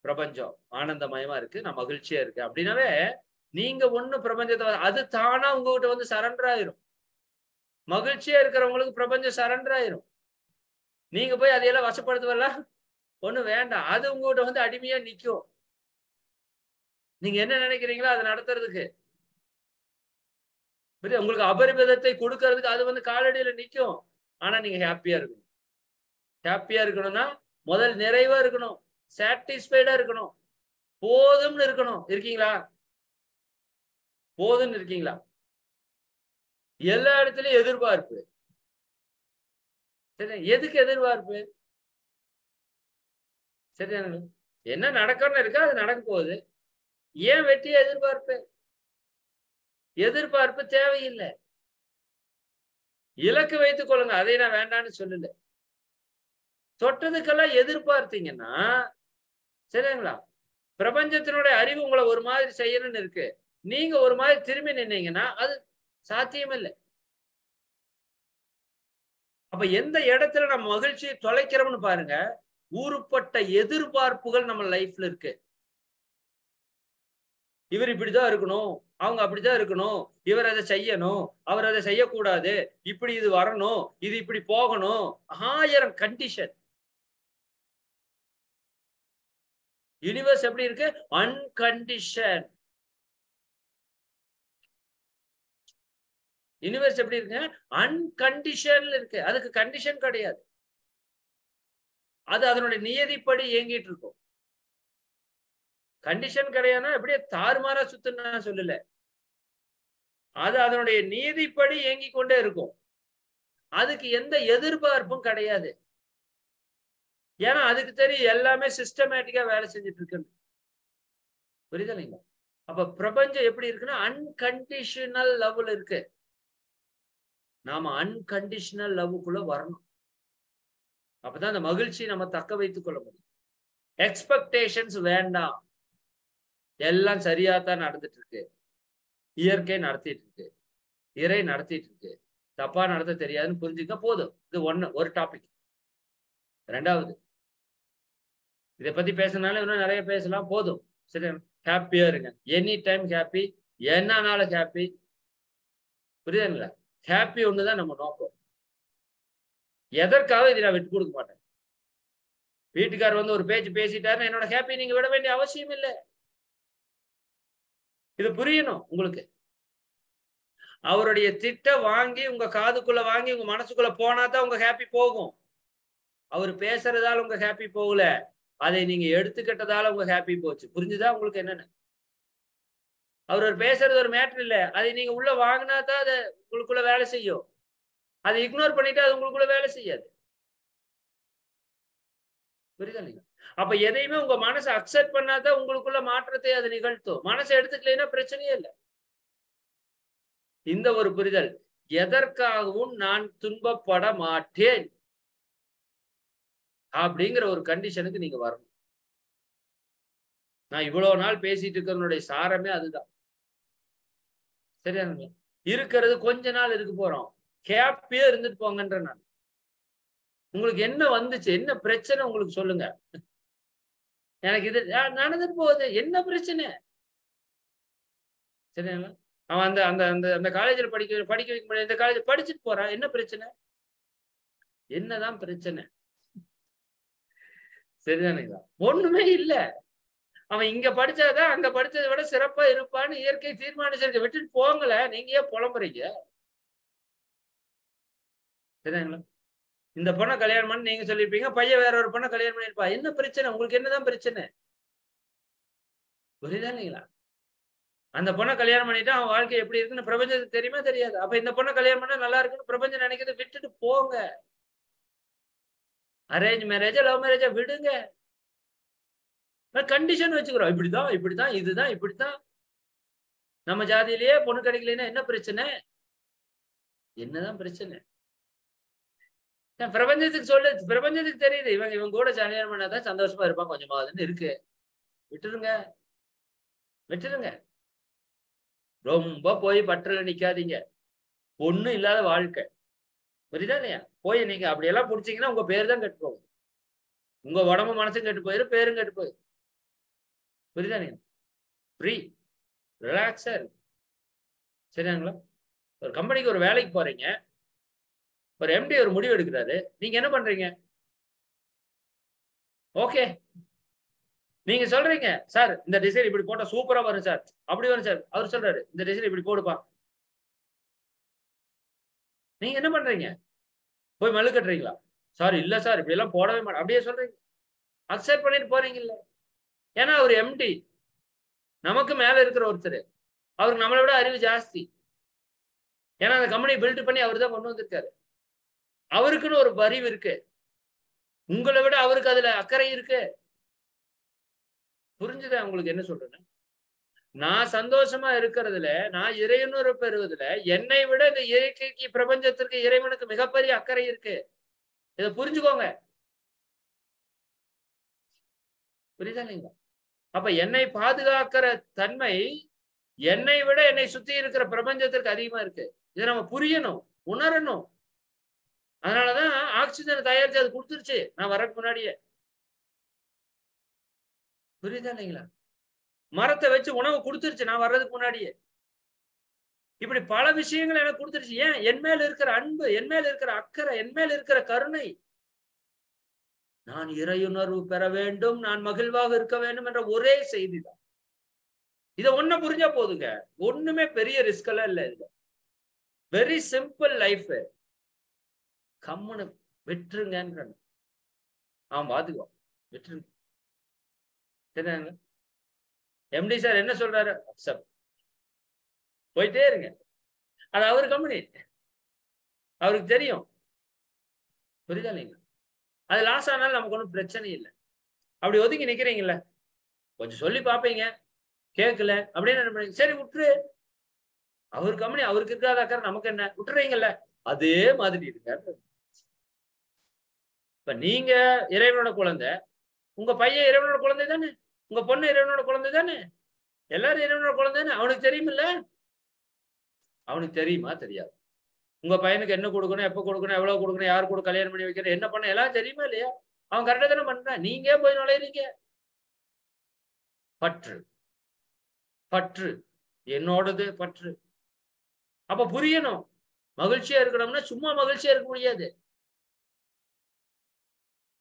பிரபஞ்சம் ஆனந்தமயமா இருக்கு, நான் மகிழ்ச்சியா இருக்கேன் அப்படின்னாவே நீங்க ஒண்ணு பிரபஞ்சத்தை அது தானா உங்ககிட்ட சரண்டர் ஆயிரும். மகிழ்ச்சியா இருக்கிறவங்களுக்கு பிரபஞ்சம் சரண்டர் ஆயிரும். நீங்க போய் அதையெல்லாம் வசப்படுத்துவலாம் ஒண்ணும் வேண்டாம். அது உங்ககிட்ட அடிமையா நிக்கும். நீங்க என்ன நினைக்கிறீங்களோ அதை நடத்துறதுக்கு. உங்களுக்கு அபரிமிதத்தை கொடுக்கறதுக்கு அது காலடியில நிக்கும். ஆனா நீங்க ஹாப்பியா இருக்கணும். ஹாப்பியா இருக்கணும்னா முதல் நிறைவா இருக்கணும், சாட்டிஸ்ஃபைடா இருக்கணும், போதும்னு இருக்கணும். இருக்கீங்களா? போதும்னு இருக்கீங்களா? எல்லா இடத்துலயும் எதிர்பார்ப்பு. சரி, எதுக்கு எதிர்பார்ப்பு? சரி, என்ன நடக்கணும்னு இருக்கா, அது நடக்க போகுது. ஏன் வெற்றியை எதிர்பார்ப்பு? எதிர்பார்ப்பு தேவையில்லை. இலக்கு வைத்துக் கொள்ளுங்க, அதை நான் வேண்டான்னு சொல்லல. தொட்டதுக்கெல்லாம் எதிர்பார்த்தீங்கன்னா சரிங்களா, பிரபஞ்சத்தினுடைய அறிவு உங்களை ஒரு மாதிரி செய்யணும்னு இருக்கு, நீங்க ஒரு மாதிரி திரும்பி நின்னீங்கன்னா அது சாத்தியம் இல்லை. அப்ப எந்த இடத்துல நம்ம மகிழ்ச்சியை தொலைக்கிறோம்னு பாருங்க. ஊறுப்பட்ட எதிர்பார்ப்புகள் நம்ம லைஃப்ல இருக்கு. இவர் இப்படிதான் இருக்கணும், அவங்க அப்படிதான் இருக்கணும், இவர் அதை செய்யணும், அவர் அதை செய்யக்கூடாது, இப்படி இது வரணும், இது இப்படி போகணும், 1000 கண்டிஷன். யூனிவர்ஸ் எப்படி இருக்கு? அன்கண்டிஷன். யூனிவர்ஸ் எப்படி இருக்கு? அன்கண்டிஷன்ல இருக்கு. அதுக்கு கண்டிஷன் கிடையாது. அது அதனுடைய நியதிப்படி இயங்கிட்டு இருக்கும். கண்டிஷன் கிடையாதுன்னா எப்படியே தாறுமாறா சுத்துன்னு சொல்லல. அது அதனுடைய நீதிப்படி இயங்கிக் கொண்டே இருக்கும். அதுக்கு எந்த எதிர்பார்ப்பும் கிடையாது. ஏன்னா அதுக்கு தெரியும் எல்லாமே சிஸ்டமேட்டிக்கா வேலை செஞ்சுட்டு இருக்குன்னு. புரியுதுங்களா? அப்ப பிரபஞ்சம் எப்படி இருக்குன்னா அன்கண்டிஷனல் லவ்ல இருக்கு. நாம அன்கண்டிஷனல் லவ்க்குள்ள வரணும். அப்பதான் அந்த மகிழ்ச்சி நம்ம தக்க வைத்துக் கொள்ள முடியும். எக்ஸ்பெக்டேஷன்ஸ் வேண்டாம். எல்லாம் சரியாத்தான் நடந்துட்டு இருக்கு. இயற்கை நடத்திட்டு இருக்கு, இறை நடத்திட்டு இருக்கு, தப்பா நடத்த தெரியாதுன்னு புரிஞ்சுக்க போதும். இது ஒரு டாபிக். ரெண்டாவது, இதை பத்தி பேசினாலும் இன்னும் நிறைய பேசலாம், போதும். சரி, ஹாப்பியா இருங்க, எனி டைம் ஹாப்பி, என்னன்னாலும் ஹாப்பி. புரியுதுங்களா? ஹாப்பி ஒண்ணுதான் நம்ம நோக்கம். எதற்காக இதை நான் விட்டு கொடுக்க மாட்டேன். வீட்டுக்காரர் ஒரு பேச்சு பேசிட்டாருன்னு என்னோட ஹாப்பி நீங்க விட வேண்டிய அவசியம் இல்லை. இது புரியணும் உங்களுக்கு. அவருடைய திட்ட வாங்கி உங்க காதுக்குள்ள வாங்கி உங்க மனசுக்குள்ள போனாதான் உங்க ஹாப்பி போகும். அவர் பேசுறதால உங்க ஹாப்பி போகல, அதை நீங்க எடுத்துக்கிட்டதால உங்க ஹாப்பி போச்சு. புரிஞ்சுதா உங்களுக்கு? என்னன்னு அவர் பேசுறது ஒரு மேட்டர் இல்ல, அதை நீங்க உள்ள வாங்கினா தான் அதை உங்களுக்குள்ள வேலை செய்யும். அதை இக்னோர் பண்ணிட்டு அது உங்களுக்குள்ள வேலை செய்யாது. புரியுதா? நீங்க அப்ப எதையுமே உங்க மனசை அக்செப்ட் பண்ணாதான் உங்களுக்குள்ள மாற்றத்தை அது நிகழ்த்தும். மனசை எடுத்துக்கலைன்னா பிரச்சனையே இல்லை. இந்த ஒரு புரிதல், எதற்காகவும் நான் துன்பப்பட மாட்டேன் அப்படிங்கிற ஒரு கண்டிஷனுக்கு நீங்க வரணும். நான் இவ்வளவு நாள் பேசிட்டு இருக்கிறனுடைய சாரமே அதுதான். சரியா? இருக்கிறது கொஞ்ச நாள் இருக்க போறோம், ஹாப்பியா இருந்துட்டு போங்கன்ற. நான் உங்களுக்கு என்ன வந்துச்சு, என்ன பிரச்சனை உங்களுக்கு சொல்லுங்க. எனக்கு இது நடந்துட்டு போகுது, என்ன பிரச்சனை? சரிங்களா? அவன் அந்த அந்த அந்த அந்த காலேஜில் படிக்க வைக்க முடியாது, இந்த காலேஜ் படிச்சுட்டு போறான், என்ன பிரச்சனை? என்னதான் பிரச்சனை? சரிதானுங்களா? ஒண்ணுமே இல்ல. அவன் இங்க படிச்சாதான் அங்க படிச்சதை விட சிறப்பா இருப்பான்னு இயற்கை தீர்மானிச்சிருக்க. விட்டுட்டு போங்கல, நீங்க ஏன் புலம்புறீங்க? சரிங்களா? இந்த பொண்ணை கல்யாணம் பண்ணி நீங்க சொல்லிருப்பீங்க, பையன் வேற ஒரு பொண்ணை கல்யாணம் பண்ணிருப்பா, என்ன பிரச்சனை? உங்களுக்கு என்னதான் பிரச்சனை? புரியுதா இல்லைங்களா? அந்த பொண்ணை கல்யாணம் பண்ணிட்டு அவன் வாழ்க்கை எப்படி இருக்குன்னு பிரபஞ்சத்துக்கு தெரியுமா தெரியாது? அப்ப இந்த பொண்ணை கல்யாணம் பண்ணா நல்லா இருக்குன்னு பிரபஞ்சம் நினைக்கிறது, விட்டுட்டு போங்க. அரேஞ்ச் மேரேஜா லவ் மேரேஜா விடுங்க. கண்டிஷன் வச்சுக்கிறோம். இப்படிதான் இப்படிதான் இதுதான் இப்படித்தான். நம்ம ஜாதியிலேயே பொண்ணு கிடைக்கலன்னா என்ன பிரச்சனை? என்னதான் பிரச்சனை? பிரபஞ்சத்துக்கு சொல்லு, பிரபஞ்சத்துக்கு தெரியுது இவன் கூட கல்யாணம் பண்ணாதான் சந்தோஷமா இருப்பான் கொஞ்சமாவதுன்னு இருக்கு. விட்டுருங்க விட்டுருங்க. ரொம்ப போய் பற்றுல நிக்காதீங்க. ஒண்ணும் இல்லாத வாழ்க்கை. புரியுதா இல்லையா? போய் நீங்க அப்படியெல்லாம் புடிச்சீங்கன்னா உங்க பேரு தான் கெட்டு போகும். உங்க உடம்பு மனசும் கெட்டு போயிடும், பேரும் கெட்டு போயிடும். புரியுதா இல்லையா? ஃப்ரீ ரிலாக்ஸா இருக்கு. சரிங்களா? ஒரு கம்பெனிக்கு ஒரு வேலைக்கு போறீங்க, ஒரு எம்டி ஒரு முடிவு எடுக்கிறாரு, நீங்க என்ன பண்றீங்க? ஓகே நீங்க சொல்றீங்க, சார் இந்த டிசைன் இப்படி போட்டா சூப்பரா வரும் சார், அப்படி வரும் சார். அவர் சொல்றாரு இந்த டிசைன் இப்படி போடுப்பா. நீங்க என்ன பண்றீங்க? போய் மல்லு கட்டுறீங்களா? சார் இல்ல சார் இப்படி எல்லாம் போடவே மாட்டேன் அப்படியே சொல்றீங்க. அக்செப்ட் பண்ணிட்டு போறீங்க இல்ல? ஏன்னா அவர் எம்டி, நமக்கு மேல இருக்கிற ஒருத்தர், அவருக்கு நம்மளை விட அறிவு ஜாஸ்தி. ஏன்னா அந்த கம்பெனியை பில்ட் பண்ணி அவர் தான் கொண்டு வந்திருக்காரு. அவருக்குன்னு ஒரு அறிவு இருக்கு, உங்களை விட அவருக்கு அதுல அக்கறை இருக்கு. புரிஞ்சுதா உங்களுக்கு என்ன சொல்றேன்னு? நான் சந்தோஷமா இருக்கிறதுல, நான் இறையுணர்வு பெறுவதில் என்னை விட இந்த இயற்கைக்கு, பிரபஞ்சத்திற்கு, இறைவனுக்கு மிகப்பெரிய அக்கறை இருக்கு. இதை புரிஞ்சுக்கோங்க. புரியுதா இல்லைங்களா? அப்ப என்னை பாதுகாக்கிற தன்மை என்னை விட என்னை சுத்தி இருக்கிற பிரபஞ்சத்திற்கு அதிகமா இருக்கு. இதை நம்ம புரியணும், உணரணும். அதனாலதான் ஆக்சிஜன் தயாரிச்சு அது கொடுத்துருச்சு நான் வரக்கு முன்னாடியே. புரியுதா இல்லைங்களா? மரத்தை வச்சு உணவு கொடுத்துருச்சு நான் வர்றதுக்கு முன்னாடியே. இப்படி பல விஷயங்கள் எனக்கு கொடுத்துருச்சு. ஏன்? என் மேல இருக்கிற அன்பு, என் மேல இருக்கிற அக்கறை, என் மேல இருக்கிற கருணை. நான் இறையுணர்வு பெற வேண்டும், நான் மகிழ்வாக இருக்க வேண்டும் என்ற ஒரே செய்தி தான். இதை ஒண்ணு புரிஞ்சா போதுங்க. ஒண்ணுமே பெரிய ரிஸ்க் எல்லாம் இல்ல. இதுல வெரி சிம்பிள் லைஃப். கம்முன்னு விட்டுருங்க. அவன் பாத்துக்குவான், விட்டுருங்க. சரிங்க? எம்டி சார் என்ன சொல்றாரு? அக்செப்ட். போயிட்டே இருங்க. அது அவரு கம்பெனி, அவருக்கு தெரியும். புரியுதா இல்லைங்களா? அது லாஸ் ஆனாலும் நமக்கு ஒன்றும் பிரச்சனை இல்லை. அப்படி ஒதுங்கி நிக்கிறீங்கல்ல, கொஞ்சம் சொல்லி பார்ப்பீங்க, கேட்கல அப்படின்னு என்ன பண்ணீங்க? சரி விட்டுரு. அவர் கம்பெனி, அவருக்கு இருக்காத அக்கறை நமக்கு என்ன? விட்டுறீங்கல்ல. அதே மாதிரி இருக்க. இப்ப நீங்க இறைவனோட குழந்தை, உங்க பையன் இறைவனோட குழந்தை தானே, உங்க பொண்ணு இறைவனோட குழந்தை தானே, எல்லாரும் இறைவனோட குழந்தை தானே. அவனுக்கு தெரியுமில்ல? அவனுக்கு தெரியுமா? தெரியாது. உங்க பையனுக்கு என்ன கொடுக்கணும், எப்ப கொடுக்கணும், எவ்வளவு கொடுக்கணும், யாரு கூட கல்யாணம் பண்ணி வைக்கணும், என்ன பண்ண எல்லாம் தெரியுமா இல்லையா? அவன் கரெக்டா தானே பண்றான். நீங்க போய் நுழையிறீங்க. பற்று பற்று என்னோடது பற்று. அப்ப புரியணும். மகிழ்ச்சியா இருக்கணும்னா சும்மா மகிழ்ச்சியா இருக்க முடியாது.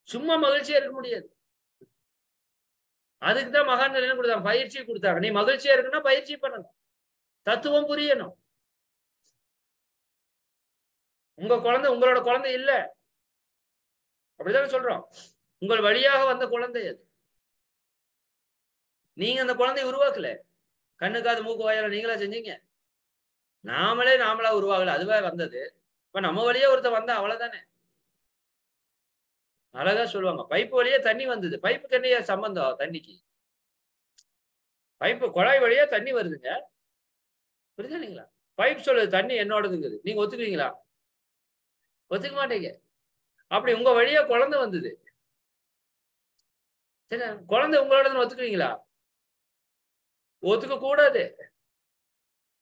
சும்மா மகிழ்ச்சியா இருக்க முடியாது. அதுக்குதான் மகான்கள் என்ன கொடுத்தாங்க? பயிற்சி கொடுத்தாங்க. நீ மகிழ்ச்சியா இருக்குன்னா பயிற்சி பண்ணணும், தத்துவம் புரியணும். உங்க குழந்தை உங்களோட குழந்தை இல்ல, அப்படித்தானே சொல்றோம். உங்கள் வழியாக வந்த குழந்தை அது. நீங்க அந்த குழந்தையை உருவாக்கல. கண்ணு காது மூக்கு வாயால நீங்களா செஞ்சீங்க. நாமளா உருவாகல, அதுவே வந்தது. இப்ப நம்ம வழியே ஒருத்தர் வந்தா அவ்வளவுதானே. அழகா சொல்லுவாங்க, பைப்பு வழியா தண்ணி வந்தது. பைப்புக்கு என்ன சம்பந்தம்? தண்ணிக்கு பைப்பு குழாய் வழியா தண்ணி வருதுங்க. புரியுதா இல்லைங்களா? பைப் சொல்லுது தண்ணி என்னோடதுங்குது. நீங்க ஒத்துக்குவீங்களா? ஒத்துக்க மாட்டீங்க. அப்படி உங்க வழியா குழந்தை வந்தது. சரி, குழந்தை உங்களோடதுன்னு ஒத்துக்குவீங்களா? ஒத்துக்க கூடாது.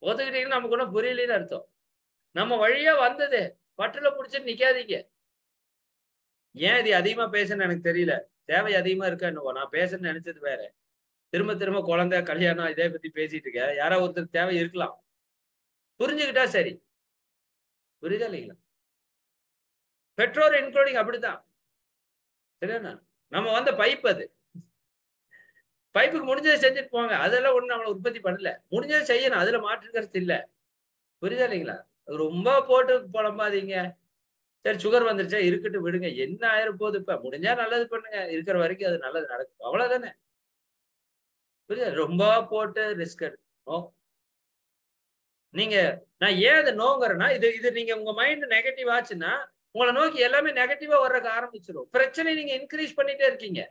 ஒத்துக்கிட்டீங்கன்னா நமக்கு ஒன்றும் புரியலன்னு அர்த்தம். நம்ம வழியா வந்தது. பற்றுல புடிச்சுட்டு நிக்காதீங்க. ஏன் இது அதிகமா பேசுன்னு எனக்கு தெரியல. தேவை அதிகமா இருக்கா என்னவோ. நான் பேசுன்னு நினைச்சது வேற. திரும்ப திரும்ப குழந்தை, கல்யாணம் இதே பத்தி பேசிட்டு இருக்க. யாரோ ஒருத்தர் தேவை இருக்கலாம். புரிஞ்சுக்கிட்டா சரி. புரியுதா இல்லைங்களா? பெற்றோர் இன்க்ளூடிங் அப்படித்தான். சரியா? நம்ம வந்த பைப் அது. பைப்புக்கு முடிஞ்சதை செஞ்சுட்டு போங்க. அதெல்லாம் ஒண்ணு நம்மளை உற்பத்தி பண்ணல. முடிஞ்சதை செய்யணும், அதுல மாற்றுக்கிறது இல்லை. புரியுதா இல்லைங்களா? ரொம்ப போட்டு புலம்பாதீங்க. சரி சுகர் வந்துருச்சா, இருக்கட்டும் விடுங்க, என்ன ஆயிரம் போகுது. இப்ப முடிஞ்சா நல்லது பண்ணுங்க, இருக்கிற வரைக்கும் அது நல்லது நடக்கும், அவ்வளவுதானே. புரியுதா? ரொம்ப போட்டு ரிஸ்க் எடுக்கணும். நீங்க நான் ஏன் அதை நோங்கிறேன்னா, இது நீங்க உங்க மைண்ட் நெகட்டிவ் ஆச்சுன்னா உங்களை நோக்கி எல்லாமே நெகட்டிவா வர்றதுக்கு ஆரம்பிச்சிடும். பிரச்சனை நீங்க இன்க்ரீஸ் பண்ணிட்டே இருக்கீங்க.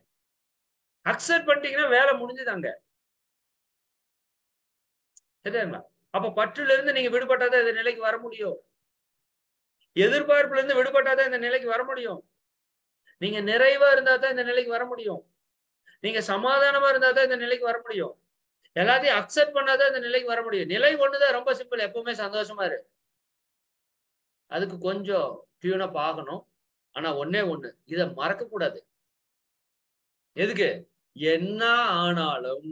அக்செப்ட் பண்ணிட்டீங்கன்னா வேலை முடிஞ்சுதாங்க. சரிங்களா? அப்ப பற்றுல இருந்து நீங்க விடுபட்டாதான் இந்த நிலைக்கு வர முடியும். எதிர்பார்ப்புல இருந்து விடுபட்டாதான் இந்த நிலைக்கு வர முடியும். நீங்க நிறைவா இருந்தா தான் இந்த நிலைக்கு வர முடியும். நீங்க சமாதானமா இருந்தா தான் இந்த நிலைக்கு வர முடியும். எல்லாத்தையும் அக்செப்ட் பண்ணாதான் இந்த நிலைக்கு வர முடியும். நிலை ஒண்ணுதான், ரொம்ப சிம்பிள். எப்பவுமே சந்தோஷமா இரு. அதுக்கு கொஞ்சம் டியூனப் ஆகணும். ஆனா ஒண்ணே ஒண்ணு, இத மறக்க கூடாது. எதுக்கு? என்ன ஆனாலும்,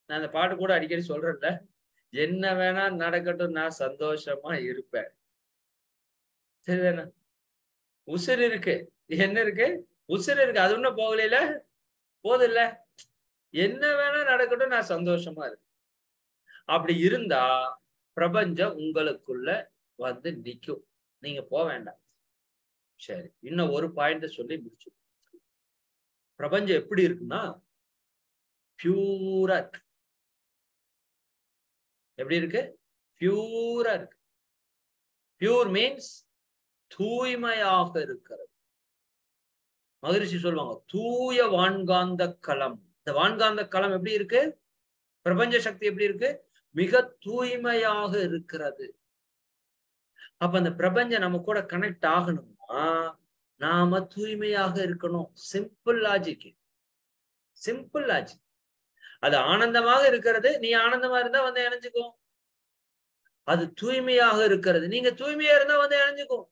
நான் அந்த பாட்டு கூட அடிக்கடி சொல்றேன்ல, என்ன வேணா நடக்கட்டும், நான் சந்தோஷமா இருப்பேன். சரிதானே? உசுர் இருக்கு. என்ன இருக்கு? உசுர் இருக்கு. அது ஒண்ணும் போகலைல, போதில்ல. என்ன வேணா நடக்கட்டும், நான் சந்தோஷமா இருக்கேன். அப்படி இருந்தா பிரபஞ்சம் உங்களுக்குள்ள வந்து நிக்கும். நீங்க போக வேண்டாம். சரி, இன்னும் ஒரு பாயிண்ட் சொல்லி முடிச்சு. பிரபஞ்சம் எப்படி இருக்குன்னா பியூரா இருக்கு. எப்படி இருக்கு? பியூரா இருக்கு. பியூர் மீன்ஸ் தூய்மையாக இருக்கிறது. மகரிஷி சொல்லுவாங்க, தூய வான்காந்த களம். இந்த வான்காந்த களம் எப்படி இருக்கு? பிரபஞ்ச சக்தி எப்படி இருக்கு? மிக தூய்மையாக இருக்கிறது. அப்ப அந்த பிரபஞ்சம் நம்ம கூட கனெக்ட் ஆகணும்னா நாம தூய்மையாக இருக்கணும். Simple logic. Simple logic. அது ஆனந்தமாக இருக்கிறது. நீ ஆனந்தமா இருந்தா வந்து இணைஞ்சுக்கும். அது தூய்மையாக இருக்கிறது. நீங்க தூய்மையா இருந்தா வந்து இணைஞ்சுக்கும்.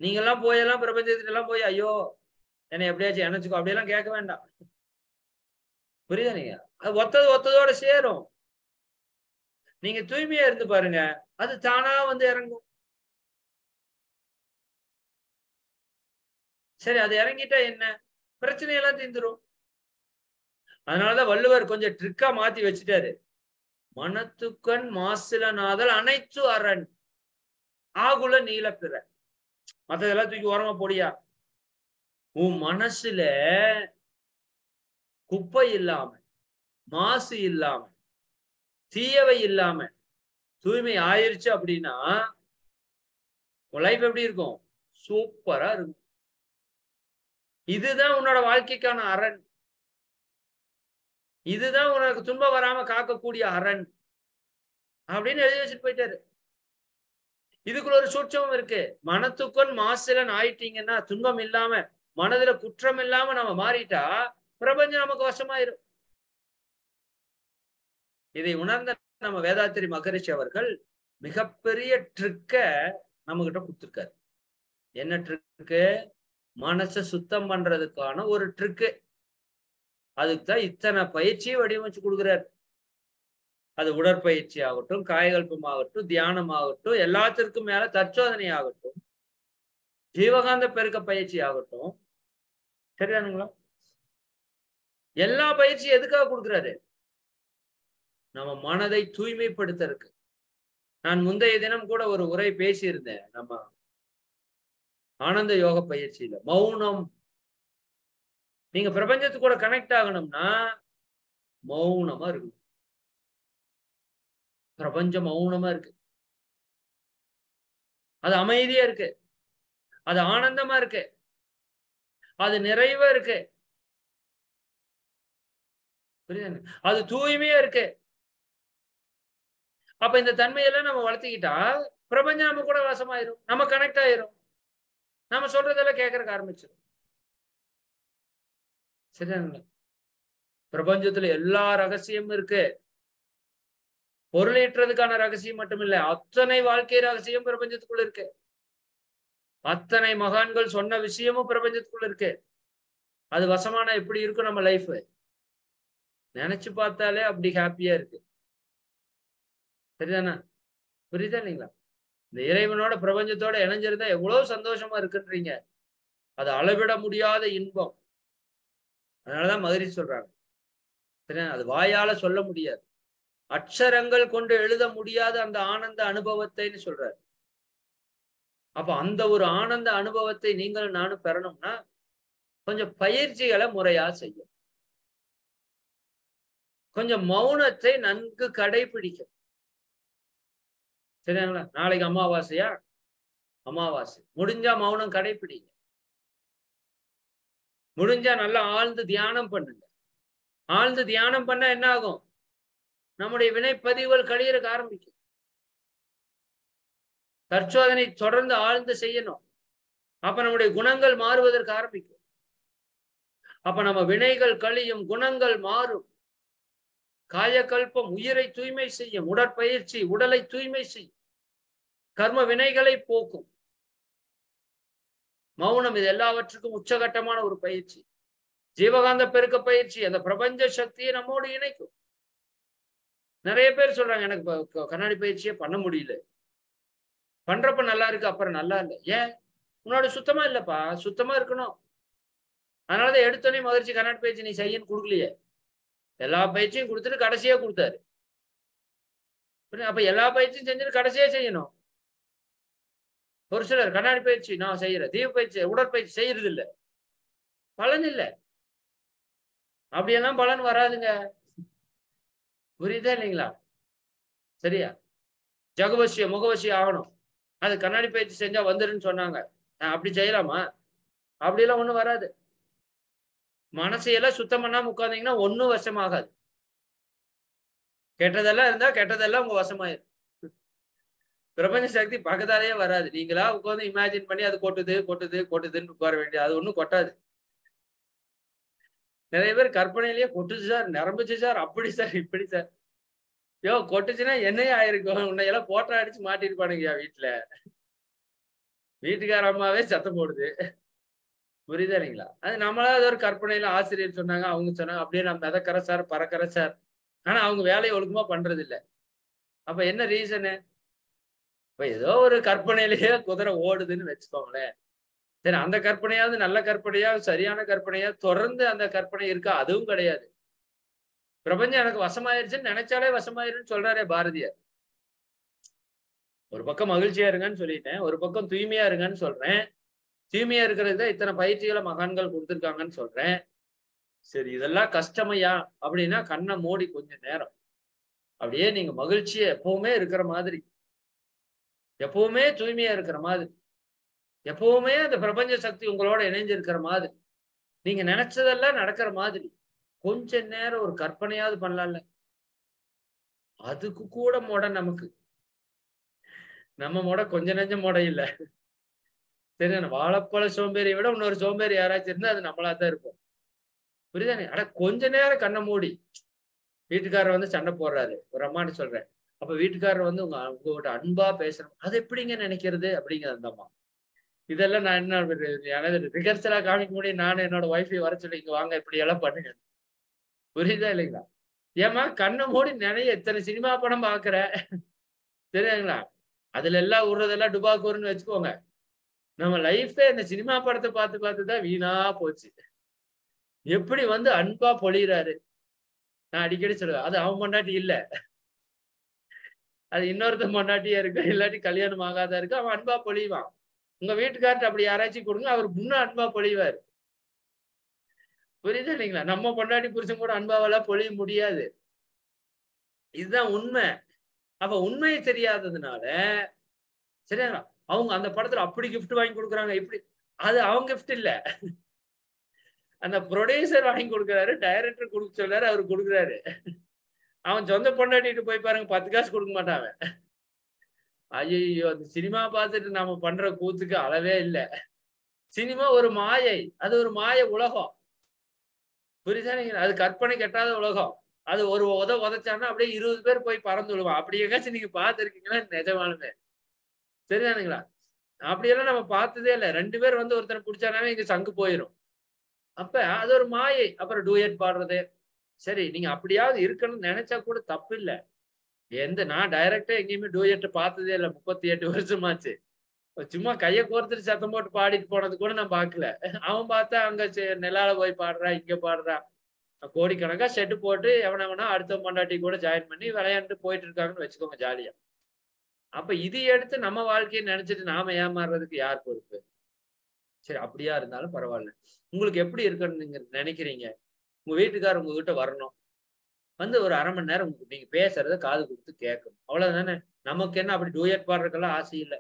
நீங்க எல்லாம் போயெல்லாம் பிரபஞ்சத்துல எல்லாம் போய் ஐயோ என்னை எப்படியாச்சும் இணைச்சுக்கோ அப்படியெல்லாம் கேட்க வேண்டாம். புரியுதா? நீங்க அது ஒத்ததோட சேரும். நீங்க தூய்மையா இருந்து பாருங்க, அது தானா வந்து இறங்கும். சரி, அது இறங்கிட்டா என்ன? பிரச்சனையெல்லாம் தீர்ந்துரும். அதனாலதான் வள்ளுவர் கொஞ்சம் ட்ரிக்கா மாத்தி வச்சுட்டாரு. மனத்துக்கண் மாசிலனாதல் அனைத்து அரண் ஆகுல நீல பிற. மத்ததெல்லாம் தூக்கி ஓரமா போடியா. உன் மனசுல குப்பை இல்லாம, மாசு இல்லாம, தீயவை இல்லாம தூய்மை ஆயிருச்சு அப்படின்னா உன் லைஃப் எப்படி இருக்கும்? சூப்பரா இருக்கும். இதுதான் உன்னோட வாழ்க்கைக்கான அரண். இதுதான் உனக்கு துன்பம் வராம காக்கக்கூடிய அரண் அப்படின்னு எழுதி வச்சுட்டு போயிட்டாரு. இதுக்குள்ள ஒரு சூட்சமும் இருக்கு. மனத்துக்குள் மாசிலன் ஆயிட்டீங்கன்னா, துன்பம் இல்லாம, மனதுல குற்றம் இல்லாம நம்ம மாறிட்டா பிரபஞ்சம் நமக்கு வசமாயிரும். இதை உணர்ந்த நம்ம வேதாத்திரி மகரிஷி அவர்கள் மிகப்பெரிய ட்ரிக்க நம்ம கிட்ட கொடுத்திருக்காரு. என்ன ட்ரிக்கு? மனசை சுத்தம் பண்றதுக்கான ஒரு ட்ரிக்கு. அதுக்குதான் இத்தனை பயிற்சியை வடிவமைச்சு கொடுக்குறாரு. அது உடற்பயிற்சி ஆகட்டும், காயகல்பம் ஆகட்டும், தியானம் ஆகட்டும், எல்லாத்திற்கும் மேல தற்சோதனை ஆகட்டும், ஜீவகாந்த பெருக்க பயிற்சி ஆகட்டும். சரிதானுங்களா? எல்லா பயிற்சியும் எதுக்காக கொடுக்குறாரு? நம்ம மனதை தூய்மைப்படுத்த. நான் முந்தைய தினம் கூட ஒரு உரை பேசியிருந்தேன். நம்ம ஆனந்த யோக பயிற்சியில மௌனம். நீங்க பிரபஞ்சத்து கூட கனெக்ட் ஆகணும்னா மௌனமா இருக்கு. பிரபஞ்சம் மௌனமா இருக்கு. அது அமைதியா இருக்கு. அது ஆனந்தமா இருக்கு. அது நிறைவா இருக்கு. புரியுது? அது தூய்மையா இருக்கு. அப்ப இந்த தன்மையெல்லாம் நம்ம வளர்த்திக்கிட்டா பிரபஞ்சம் நம்ம கூட வசமாயிரும். நம்ம கனெக்ட் ஆயிரும். நம்ம சொல்றதெல்லாம் கேட்கறதுக்கு ஆரம்பிச்சிடும். சரிதானுங்களா? பிரபஞ்சத்துல எல்லா ரகசியமும் இருக்கு. பொருளேற்றதுக்கான ரகசியம் மட்டும் இல்ல, அத்தனை வாழ்க்கை ரகசியம் பிரபஞ்சத்துக்குள்ள இருக்கு. அத்தனை மகான்கள் சொன்ன விஷயமும் பிரபஞ்சத்துக்குள்ள இருக்கு. அது வசமான எப்படி இருக்கும் நம்ம லைஃப்? நினைச்சு பார்த்தாலே அப்படி ஹாப்பியா இருக்கு. சரிதானே? புரியுதா இல்லைங்களா? இந்த இறைவனோட பிரபஞ்சத்தோட இணைஞ்சிருந்தா எவ்வளவு சந்தோஷமா இருக்குன்றீங்க. அது அளவிட முடியாத இன்பம். அதனாலதான் மகரிஷி சொல்றாங்க. சரியா? அது வாயால சொல்ல முடியாது. அக்ஷரங்கள் கொண்டு எழுத முடியாத அந்த ஆனந்த அனுபவத்தைன்னு சொல்றாரு. அப்ப அந்த ஒரு ஆனந்த அனுபவத்தை நீங்களும் நானும் பெறணும்னா கொஞ்சம் பயிற்சிகளை முறையா செய்யும். கொஞ்சம் மௌனத்தை நன்கு கடைபிடிக்கும். சரிங்களா? நாளைக்கு அமாவாசையா? அமாவாசை முடிஞ்சா மௌனம் கடைபிடிங்க. முடிஞ்சா நல்லா ஆழ்ந்து தியானம் பண்ணுங்க. ஆழ்ந்து தியானம் பண்ணா என்ன ஆகும்? நம்முடைய வினைப்பதிவுகள் கழியறக்கு ஆரம்பிக்கும். தற்சோதனை தொடர்ந்து ஆழ்ந்து செய்யணும். அப்ப நம்முடைய குணங்கள் மாறுவதற்கு ஆரம்பிக்கும். அப்ப நம்ம வினைகள் கழியும், குணங்கள் மாறும். காயகல்பம் உயிரை தூய்மை செய்யும், உடற்பயிற்சி உடலை தூய்மை செய்யும், கர்ம வினைகளை போக்கும். மௌனம் இது எல்லாவற்றுக்கும் உச்சகட்டமான ஒரு பயிற்சி. ஜீவகாந்த பெருக்க பயிற்சி அந்த பிரபஞ்ச சக்தியை நம்மோடு இணைக்கும். நிறைய பேர் சொல்றாங்க எனக்கு கண்ணாடி பயிற்சியே பண்ண முடியல. பண்றப்ப நல்லா இருக்கு, அப்புறம் நல்லா இல்லை. ஏன்? உன்னோட சுத்தமா இல்லப்பா. சுத்தமா இருக்கணும். அதனாலதான் எடுத்தோடனே மகிழ்ச்சி கண்ணாடி பயிற்சி நீ செய்யன்னு கொடுக்கலையே. எல்லா பயிற்சியும் கொடுத்துட்டு கடைசியா கொடுத்தாரு. அப்ப எல்லா பயிற்சியும் செஞ்சுட்டு கடைசியா செய்யணும். ஒரு சிலர் கண்ணாடி பயிற்சி நான் செய்யறேன், தீப பயிற்சி உடற்பயிற்சி செய்யறது இல்லை, பலன் இல்லை. அப்படியெல்லாம் பலன் வராதுங்க. புரியுதா இல்லைங்களா? சரியா? ஜகவசியம் முகவசியம் ஆகணும், அது கண்ணாடி பயிற்சி செஞ்சா வந்துருன்னு சொன்னாங்க. அப்படி செய்யலாமா? அப்படியெல்லாம் ஒண்ணும் வராது. மனசையெல்லாம் சுத்தம் பண்ணாம உட்கார்ந்தீங்கன்னா ஒன்னும் வசமாகாது. கெட்டதெல்லாம் இருந்தா கெட்டதெல்லாம் உங்க வசமாயிரும். பிரபஞ்ச சக்தி பக்கத்தாலேயே வராது. நீங்களா உட்காந்து இமேஜின் பண்ணி அது கொட்டுது கொட்டுது கொட்டுதுன்னு உட்கார வேண்டியது. அது ஒண்ணும் கொட்டாது. நிறைய பேர் கற்பனையிலேயே கொட்டுச்சு சார், நிரம்பிச்சு சார், அப்படி சார், இப்படி சார். யோ கொட்டுச்சுன்னா என்னையே ஆயிருக்கும். உன்னையெல்லாம் போட்டோ அடிச்சு மாட்டிருப்பானுங்கய்யா வீட்டுல. வீட்டுக்கார அம்மாவே சத்தம் போடுது. புரியுதா இல்லைங்களா? அது நம்மளாவது ஒரு கற்பனையில ஆசிரியர் சொன்னாங்க, அவங்க சொன்னாங்க, அப்படியே நான் மிதக்கிற சார், பறக்கிற சார். ஆனா அவங்க வேலையை ஒழுக்கமா பண்றது இல்லை. அப்ப என்ன ரீசனு? இப்ப ஏதோ ஒரு கற்பனையிலேயே குதிரை ஓடுதுன்னு வச்சுக்கோங்களேன். சரி, அந்த கற்பனையாவது நல்ல கற்பனையா, சரியான கற்பனையா, தொடர்ந்து அந்த கற்பனை இருக்கா? அதுவும் கிடையாது. பிரபஞ்சம் எனக்கு வசமாயிருச்சுன்னு நினைச்சாலே வசமாயிருன்னு சொல்றாரே பாரதியார். ஒரு பக்கம் மகிழ்ச்சியா இருங்கன்னு சொல்லிட்டேன், ஒரு பக்கம் தூய்மையா இருங்கன்னு சொல்றேன். தூய்மையா இருக்கிறது இத்தனை பயிற்சிகளை மகான்கள் கொடுத்துருக்காங்கன்னு சொல்றேன். சரி, இதெல்லாம் கஷ்டமையா அப்படின்னா கண்ணை மூடி கொஞ்ச நேரம் அப்படியே நீங்க மகிழ்ச்சியா எப்பவுமே இருக்கிற மாதிரி, எப்பவுமே தூய்மையா இருக்கிற மாதிரி, எப்பவுமே அந்த பிரபஞ்ச சக்தி உங்களோட இணைஞ்சு இருக்கிற மாதிரி, நீங்க நினைச்சதெல்லாம் நடக்கிற மாதிரி கொஞ்ச நேரம் ஒரு கற்பனையாவது பண்ணலாம்ல. அதுக்கு கூட மொட நமக்கு. நம்ம மொட கொஞ்ச நெஞ்ச மொட இல்ல. சரி, வாழைப்பழ சோம்பேறியை விட இன்னொரு சோம்பேறி யாராச்சும் இருந்தா அது நம்மளாத்தான் இருப்போம். புரியுதானே? ஆனா கொஞ்ச நேரம் கண்ணை மூடி, வீட்டுக்காரர் வந்து சண்டை போடுறாரு, ஒரு அம்மான்னு சொல்றேன். அப்ப வீட்டுக்காரர் வந்து உங்ககிட்ட அன்பா பேசணும், அது எப்படிங்க நினைக்கிறது அப்படிங்கிறது அந்த அம்மா. இதெல்லாம் நான் என்ன ரிகர்சலா காமிக்க முடியும்? நானும் என்னோட ஒய்ஃபை வர சொல்லி இங்க வாங்க இப்படி எல்லாம் பண்ணுங்க. புரியுதா இல்லைங்களா? ஏமா கண்ணை மூடி நிறைய எத்தனை சினிமா படம் பாக்குற, தெரியுங்களா? அதுல எல்லாம் விடுறதெல்லாம் டுபாக்கூர்னு வச்சுக்கோங்க. நம்ம லைஃபே இந்த சினிமா படத்தை பார்த்து பார்த்துதான் வீணா போச்சு. எப்படி வந்து அன்பா பொழியிறாரு. நான் அடிக்கடி சொல்லுவேன், அது அவன் பொண்டாட்டி இல்ல, அது இன்னொருத்த பொண்டாட்டியா இருக்கு, இல்லாட்டி கல்யாணம் ஆகாத இருக்கு. அவன் அன்பா பொழிவான். உங்க வீட்டுக்கார்ட்ட அப்படி யாராச்சும் கொடுங்க, அவர் இன்னும் அன்பா பொழிவாரு. புரியுதா இல்லைங்களா? நம்ம பொண்டாட்டி புருஷன் கூட அன்பாவெல்லாம் பொழிய முடியாது. இதுதான் உண்மை. அப்ப உண்மையை தெரியாததுனால சரிங்களா, அவங்க அந்த படத்துல அப்படி கிஃப்ட் வாங்கி கொடுக்குறாங்க, இப்படி. அது அவங்க கிஃப்ட் இல்ல, அந்த ப்ரொடியூசர் வாங்கி கொடுக்குறாரு, டைரக்டர் கொடுக்க சொல்றாரு, அவரு கொடுக்குறாரு. அவன் சொந்த பொண்டாட்டிட்டு போய் பாருங்க, 10 காசு கொடுக்க மாட்டான். ஐயோ, அந்த சினிமா பார்த்துட்டு நாம பண்ற கூத்துக்கு அளவே இல்லை. சினிமா ஒரு மாயை, அது ஒரு மாய உலகம். புரியுதா? அது கற்பனை கெட்டாத உலகம். அது ஒரு உதைச்சான்னா அப்படியே 20 பேர் போய் பறந்து விழுவான். அப்படி எங்காச்சும் நீங்க பார்த்துருக்கீங்களா? நிஜமாலுமே சரிதானுங்களா? அப்படியெல்லாம் நம்ம பார்த்ததே இல்லை. 2 பேர் வந்து ஒருத்தனை பிடிச்சானாவே இங்க சங்கு போயிடும். அப்ப அது ஒரு மாயை. அப்புறம் டூயட் பாடுறது. சரி, நீங்க அப்படியாவது இருக்கணும்னு நினைச்சா கூட தப்பு இல்லை. நான் டைரக்டா எங்கேயுமே டூயட் பார்த்ததே இல்லை. 38 வருஷமாச்சு. சும்மா கையை கோர்த்துட்டு சத்தம் போட்டு பாடிட்டு போனது கூட நான் பார்க்கல. அவன் பார்த்தா அங்க நிலால போய் பாடுறா, இங்க பாடுறா. கோடிக்கணக்கா செட்டு போட்டு எவனா அடுத்த பொண்டாட்டி கூட ஜாயின் பண்ணி விளையாண்டு போயிட்டு இருக்காங்கன்னு வச்சுக்கோங்க, ஜாலியா. அப்ப இது எடுத்து நம்ம வாழ்க்கையை நினைச்சிட்டு நாம ஏமாறுறதுக்கு யார் பொறுப்பு? சரி, அப்படியா இருந்தாலும் பரவாயில்ல. உங்களுக்கு எப்படி இருக்குன்னு நீங்க நினைக்கிறீங்க? உங்க வீட்டுக்காரர் உங்ககிட்ட வரணும், வந்து ஒரு 1/2 மணி நேரம் நீங்க பேசுறத காது கொடுத்து கேட்கணும். அவ்வளவுதானே. நமக்கு என்ன அப்படி டூயட் பாடுறதுக்கெல்லாம் ஆசை இல்லை.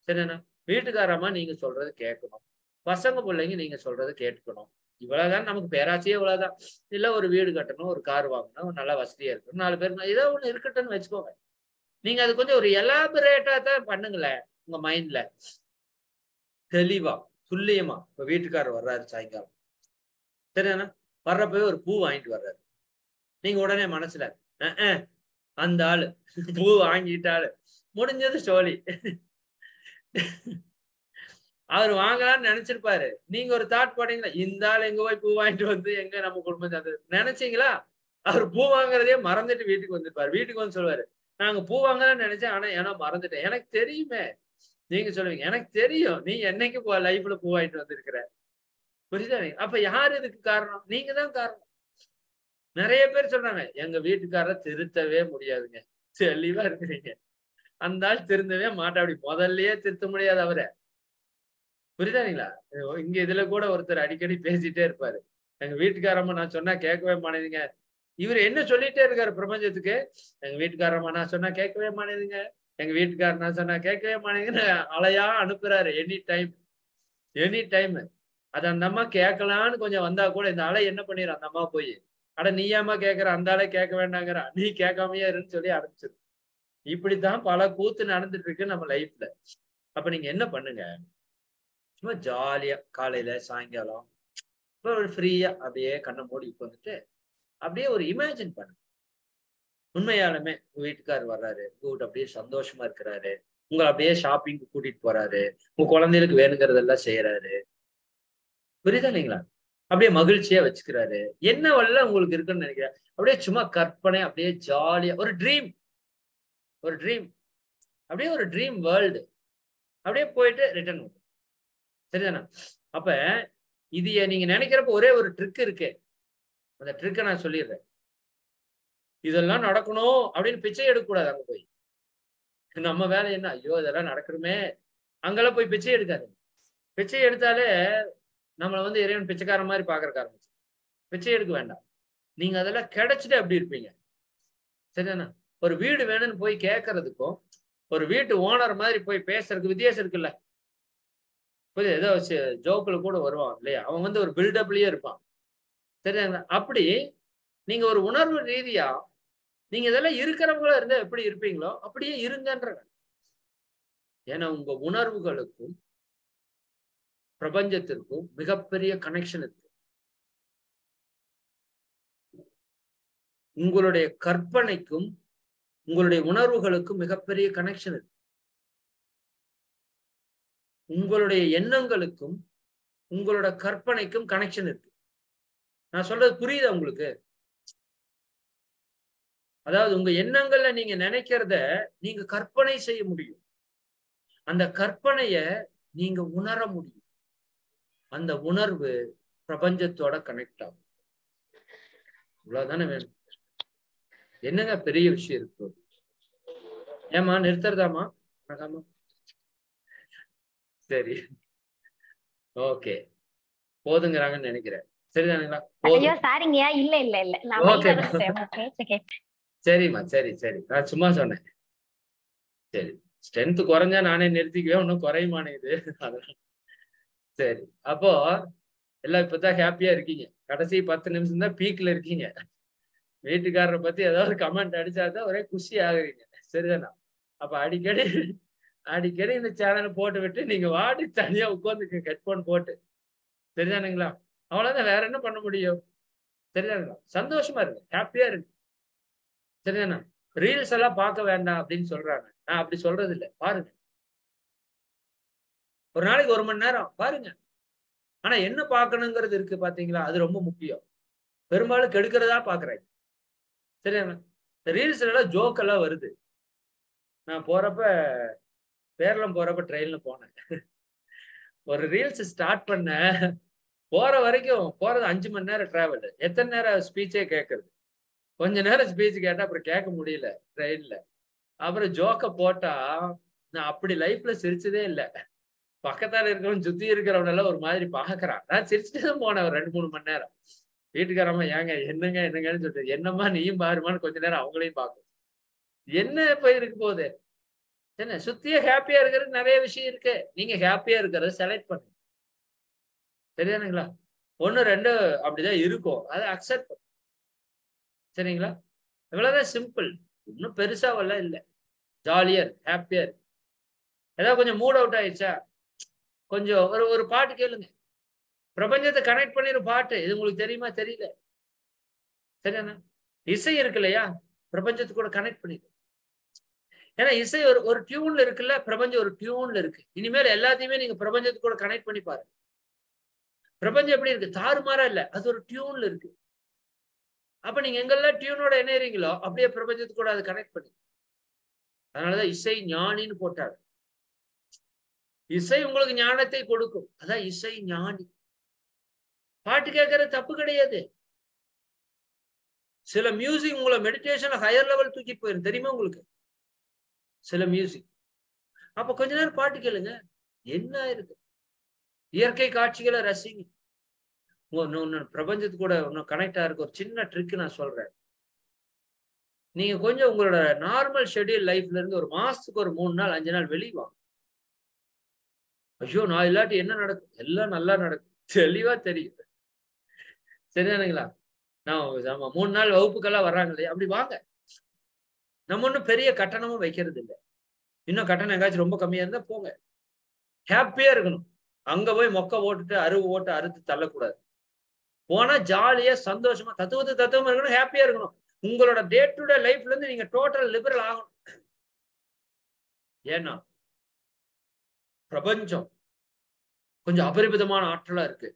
சரிண்ணா? வீட்டுக்காரம்மா நீங்க சொல்றது கேட்கணும், பசங்க பிள்ளைங்க நீங்க சொல்றது கேட்கணும். இவ்வளவுதான் நமக்கு பேராசையே இவ்வளவுதான். இல்ல ஒரு வீடு கட்டணும், ஒரு கார் வாங்கணும், நல்லா வசதியா இருக்கணும், 4 பேருக்கு ஏதோ ஒண்ணு இருக்கட்டும்னு வச்சுக்கோங்க. நீங்க அது கொஞ்சம் ஒரு எலாபரேட்டா தான் பண்ணுங்களேன். உங்க மைண்ட்ல தெளிவா துல்லியமா. இப்ப வீட்டுக்காரர் வர்றாரு சாயங்காலம், சரிதானா? வர்றப்பவே ஒரு பூ வாங்கிட்டு வர்றாரு. நீங்க உடனே மனசுல அந்த ஆளு பூ வாங்கிட்டாரு, முடிஞ்சது ஸ்டோரி. அவர் வாங்கலாம்னு நினைச்சிருப்பாரு. நீங்க ஒரு தாட் போட்டீங்களா, இந்த ஆள் எங்க போய் பூ வாங்கிட்டு வந்து எங்க நம்ம குடும்பத்தை நினைச்சீங்களா? அவர் பூ வாங்குறதே மறந்துட்டு வீட்டுக்கு வந்திருப்பாரு. வீட்டுக்கு வந்து சொல்லுவாரு, நாங்க பூ வாங்கலாம்னு நினைச்சேன், ஆனா ஏன்னா மறந்துட்டேன். எனக்கு தெரியுமே. நீங்க சொல்லுவீங்க, எனக்கு தெரியும் நீ என்னைக்கு லைஃப்ல பூ வாங்கிட்டு வந்திருக்கிற. புரியுதா? அப்ப யாரு இதுக்கு காரணம்? நீங்க தான் காரணம். நிறைய பேர் சொல்றாங்க, எங்க வீட்டுக்காரரை திருத்தவே முடியாதுங்க. தெளிவா இருக்கிறீங்க. அந்த ஆள் திருந்தவே மாட்டா. அப்படி முதல்லயே திருத்த முடியாது அவரை. புரியுதாங்களா? இங்க இதுல கூட ஒருத்தர் அடிக்கடி பேசிட்டே இருப்பாரு. எங்க வீட்டுக்காரம்மா நான் சொன்னா கேட்கவே மாட்டேங்குதுங்க. இவரு என்ன சொல்லிட்டே இருக்காரு பிரபஞ்சத்துக்கு, எங்க வீட்டுக்காரம்மா நான் சொன்னா கேட்கவே மாட்டேங்குதுங்க, எங்க வீட்டுக்காரர் நான் சொன்னா கேட்கவே மாட்டேங்குதுன்னு அலையா அனுப்புறாரு. Any time any time. அது அந்த அம்மா கேட்கலான்னு கொஞ்சம் வந்தா கூட இந்த அலை என்ன பண்ணிடும், அந்த அம்மா போய், அட நீ ஏம்மா கேட்கிற, அந்த ஆளே கேட்க வேண்டாங்கிறா, நீ கேட்காமையே இருன்னு சொல்லி அனுப்பிச்சிரு. இப்படித்தான் பல கூத்து நடந்துட்டு இருக்கு நம்ம லைஃப்ல. அப்ப நீங்க என்ன பண்ணுங்க, சும்மா ஜாலியா காலையில சாயங்காலம் ஒரு ஃப்ரீயா அப்படியே கண்ணை மூடி உட்காந்துட்டு அப்படியே ஒரு இமேஜின் பண்ணுங்க. உண்மையாலுமே உங்க வீட்டுக்காரர் வர்றாரு, உங்ககிட்ட அப்படியே சந்தோஷமா இருக்கிறாரு, உங்களை அப்படியே ஷாப்பிங் கூட்டிட்டு போறாரு, உங்க குழந்தைகளுக்கு வேணுங்கிறதெல்லாம் செய்யறாரு. புரியுதா இல்லைங்களா? அப்படியே மகிழ்ச்சியா வச்சுக்கிறாரு. என்ன வல்ல உங்களுக்கு இருக்குன்னு நினைக்கிறேன். அப்படியே சும்மா கற்பனை, அப்படியே ஜாலியா ஒரு ட்ரீம், ஒரு ட்ரீம், அப்படியே ஒரு ட்ரீம் வேர்ல்டு. அப்படியே போயிட்டு ரிட்டர்ன் வரும். சரிதானா? அப்ப இது நீங்க நினைக்கிறப்ப ஒரே ஒரு ட்ரிக் இருக்கு. அந்த ட்ரிக்கை நான் சொல்லிடுறேன். இதெல்லாம் நடக்கணும் அப்படின்னு பிச்சை எடுக்க கூடாது. அங்க போய் நம்ம வேலை என்ன, ஐயோ இதெல்லாம் நடக்கணுமே, அங்கெல்லாம் போய் பிச்சை எடுக்காது. பிச்சை எடுத்தாலே நம்மளை வந்து இறைவன் பிச்சைக்காரன் மாதிரி பாக்குறக்க ஆரம்பிச்சு. பிச்சை எடுக்க வேண்டாம். நீங்க அதெல்லாம் கிடைச்சிட்டு அப்படி இருப்பீங்க. சரிதானா? ஒரு வீடு வேணும்னு போய் கேட்கறதுக்கும் ஒரு வீட்டு ஓனர் மாதிரி போய் பேசுறதுக்கு வித்தியாசம் இருக்குல்ல. புரியுது? ஏதோ ஜோக்குல கூட வருவான் இல்லையா, அவன் வந்து ஒரு பில்டப்லயே இருப்பான். சரிதாங்களா? அப்படி நீங்க ஒரு உணர்வு ரீதியா நீங்க இதெல்லாம் இருக்கிறவங்களா இருந்தா எப்படி இருப்பீங்களோ அப்படியே இருங்கன்ற. ஏன்னா உங்க உணர்வுகளுக்கும் பிரபஞ்சத்திற்கும் மிகப்பெரிய கனெக்ஷன் இருக்கு. உங்களுடைய கற்பனைக்கும் உங்களுடைய உணர்வுகளுக்கும் மிகப்பெரிய கனெக்ஷன் இருக்கு. உங்களுடைய எண்ணங்களுக்கும் உங்களோட கற்பனைக்கும் கனெக்ஷன் இருக்கு. நான் சொல்றது புரியுதா உங்களுக்கு? அதாவது உங்க எண்ணங்கள்ல நீங்க நினைக்கிறத நீங்க கற்பனை செய்ய முடியும். அந்த கற்பனைய நீங்க உணர முடியும். அந்த உணர்வு பிரபஞ்சத்தோட கனெக்ட் ஆகும். இவ்வளவுதானே வேணும். என்னங்க பெரிய விஷயம் இருக்கு? ஏமா நிறுத்துறதாமா? சரி, ஓகே, போதுங்கிறாங்கன்னு நினைக்கிறேன். சரிதானுங்களா? சரிம்மா, சரி சரி, நான் சும்மா சொன்னேன். சரி, ஸ்ட்ரென்த் குறைஞ்சா நானே நிறுத்திக்குவேன், ஒன்னும் குறையுமானேது. அதெல்லாம் சரி. அப்போ எல்லாம் இப்பதான் ஹாப்பியா இருக்கீங்க. கடைசி 10 நிமிஷம் தான் பீக்ல இருக்கீங்க. வீட்டுக்காரரை பத்தி ஏதாவது கமெண்ட் அடிச்சாதான் ஒரே குஷி ஆகுறீங்க. சரிதானா? அப்ப அடிக்கடி இந்த சேனல் போட்டு விட்டு நீங்க வாடி தனியா உட்கார்ந்து ஹெட்போன் போட்டு. சரிதானுங்களா? அவ்வளவுதான், வேற என்ன பண்ண முடியும்? சரிதானுங்களா? சந்தோஷமா இருக்கு, ஹாப்பியா இருக்கு. சரிதானா? ரீல்ஸ் எல்லாம் பார்க்க வேண்டாம் அப்படின்னு சொல்றாங்க. நான் அப்படி சொல்றது இல்லை. பாருங்க, ஒரு நாளைக்கு 1 மணி நேரம் பாருங்க. ஆனா என்ன பார்க்கணுங்கிறது இருக்கு பாத்தீங்களா, அது ரொம்ப முக்கியம். பெரும்பாலும் கெடுக்கிறதா பாக்குறாங்க. சரியா? ரீல்ஸ்ல எல்லாம் ஜோக் எல்லாம் வருது. நான் போறப்ப பேரளம் போறப்ப ட்ரெயின்ல போனேன். ஒரு ரீல்ஸ் ஸ்டார்ட் பண்ண போற வரைக்கும் போறது 5 மணி நேரம் டிராவல். எத்தனை நேரம் ஸ்பீச்சே கேட்கறது? கொஞ்ச நேரம் ஸ்பீச் கேட்டா அப்புறம் கேட்க முடியல ட்ரெயின்ல. அப்புறம் ஜோக்க போட்டா நான் அப்படி லைஃப்ல சிரிச்சதே இல்லை. பக்கத்தால இருக்கிறவன் சுத்தி இருக்கிறவன் எல்லாம் ஒரு மாதிரி பாக்குறான். நான் சிரிச்சுட்டு தான் போனேன் ஒரு 2-3 மணி நேரம். வீட்டுக்காரம்மா ஏங்க என்னங்கன்னு சொல்லிட்டு, என்னம்மா நீயும் பாருமான்னு கொஞ்ச நேரம் அவங்களையும் பார்க்கும். என்ன போய் இருக்கு போகுது? என்ன சுத்தியே ஹாப்பியா இருக்கிறது நிறைய விஷயம் இருக்கு. நீங்க ஹாப்பியா இருக்கிறத செலக்ட் பண்ணுங்க. சரிதானுங்களா? 1 2 அப்படிதான் இருக்கும். அதை அக்செப்ட். சரிங்களா? இவ்வளவுதான் சிம்பிள். இன்னும் பெருசாவெல்லாம் இல்லை. ஜாலியர், ஹாப்பியர். ஏதாவது கொஞ்சம் மூட் அவுட் ஆயிடுச்சா, கொஞ்சம் ஒரு ஒரு பாட்டு கேளுங்க. பிரபஞ்சத்தை கனெக்ட் பண்ணிரு பாட்டு. இது உங்களுக்கு தெரியுமா தெரியல. சரியாண்ணா? இசை இருக்கு இல்லையா, பிரபஞ்சத்து கூட கனெக்ட் பண்ணிடு. ஏன்னா இசை ஒரு டியூன்ல இருக்குல்ல, பிரபஞ்சம் ஒரு டியூன்ல இருக்கு. இனிமேல் எல்லாத்தையுமே நீங்க பிரபஞ்சத்து கூட கனெக்ட் பண்ணி பாருங்க. பிரபஞ்சம் எப்படி இருக்கு? தாறுமாறா இல்ல, அது ஒரு டியூன்ல இருக்கு. அப்ப நீங்க எங்கெல்லாம் டியூனோட இணையறீங்களோ அப்படியே பிரபஞ்சத்து கூட அதை கனெக்ட் பண்ணி. அதனாலதான் இசை ஞானின்னு போட்டாரு. இசை உங்களுக்கு ஞானத்தை கொடுக்கும். அதான் இசை ஞானி. பாட்டு கேட்கறது தப்பு கிடையாது. சில மியூசிக் உங்களை மெடிடேஷன் ஹையர் லெவல் தூக்கிட்டு போயிரும், தெரியுமா உங்களுக்கு? சில மியூசிக். அப்ப கொஞ்ச நேரம் பாட்டு கேளுங்க, என்ன இருக்கு? இயற்கை காட்சிகளை ரசிங்க. பிரபஞ்சத்து கூட இன்னும் கனெக்ட் ஆகிருக்கு. ஒரு சின்ன ட்ரிக் நான் சொல்றேன். நீங்க கொஞ்சம் உங்களோட நார்மல் ஷெட்யூல் லைஃப்ல இருந்து ஒரு மாசத்துக்கு ஒரு 3 நாள் 5 நாள் வெளியே வாங்க. ஐயோ நான் இல்லாட்டி என்ன நடக்கும்? எல்லாம் நல்லா நடக்கும், தெளிவா தெரியும். சரிதானுங்களா? நம்ம 3 நாள் வகுப்புக்கெல்லாம் வர்றாங்க இல்லையா, அப்படி வாங்க. நம்ம ஒன்றும் பெரிய கட்டணமும் வைக்கிறது இல்லை. இன்னும் கட்டணம் எங்காச்சும் ரொம்ப கம்மியா இருந்தா போங்க. ஹாப்பியா இருக்கணும். அங்க போய் மொக்க ஓட்டுட்டு அருவு ஓட்டு அறுத்து தள்ளக்கூடாது. போனா ஜாலியா சந்தோஷமா தத்துவமா இருக்கணும், ஹாப்பியா இருக்கணும். உங்களோட டே டு டே லைஃப்ல இருந்து நீங்க டோட்டல் லிபரல் ஆகணும். ஏன்னா பிரபஞ்சம் கொஞ்சம் அபரிமிதமான ஆற்றலா இருக்கு.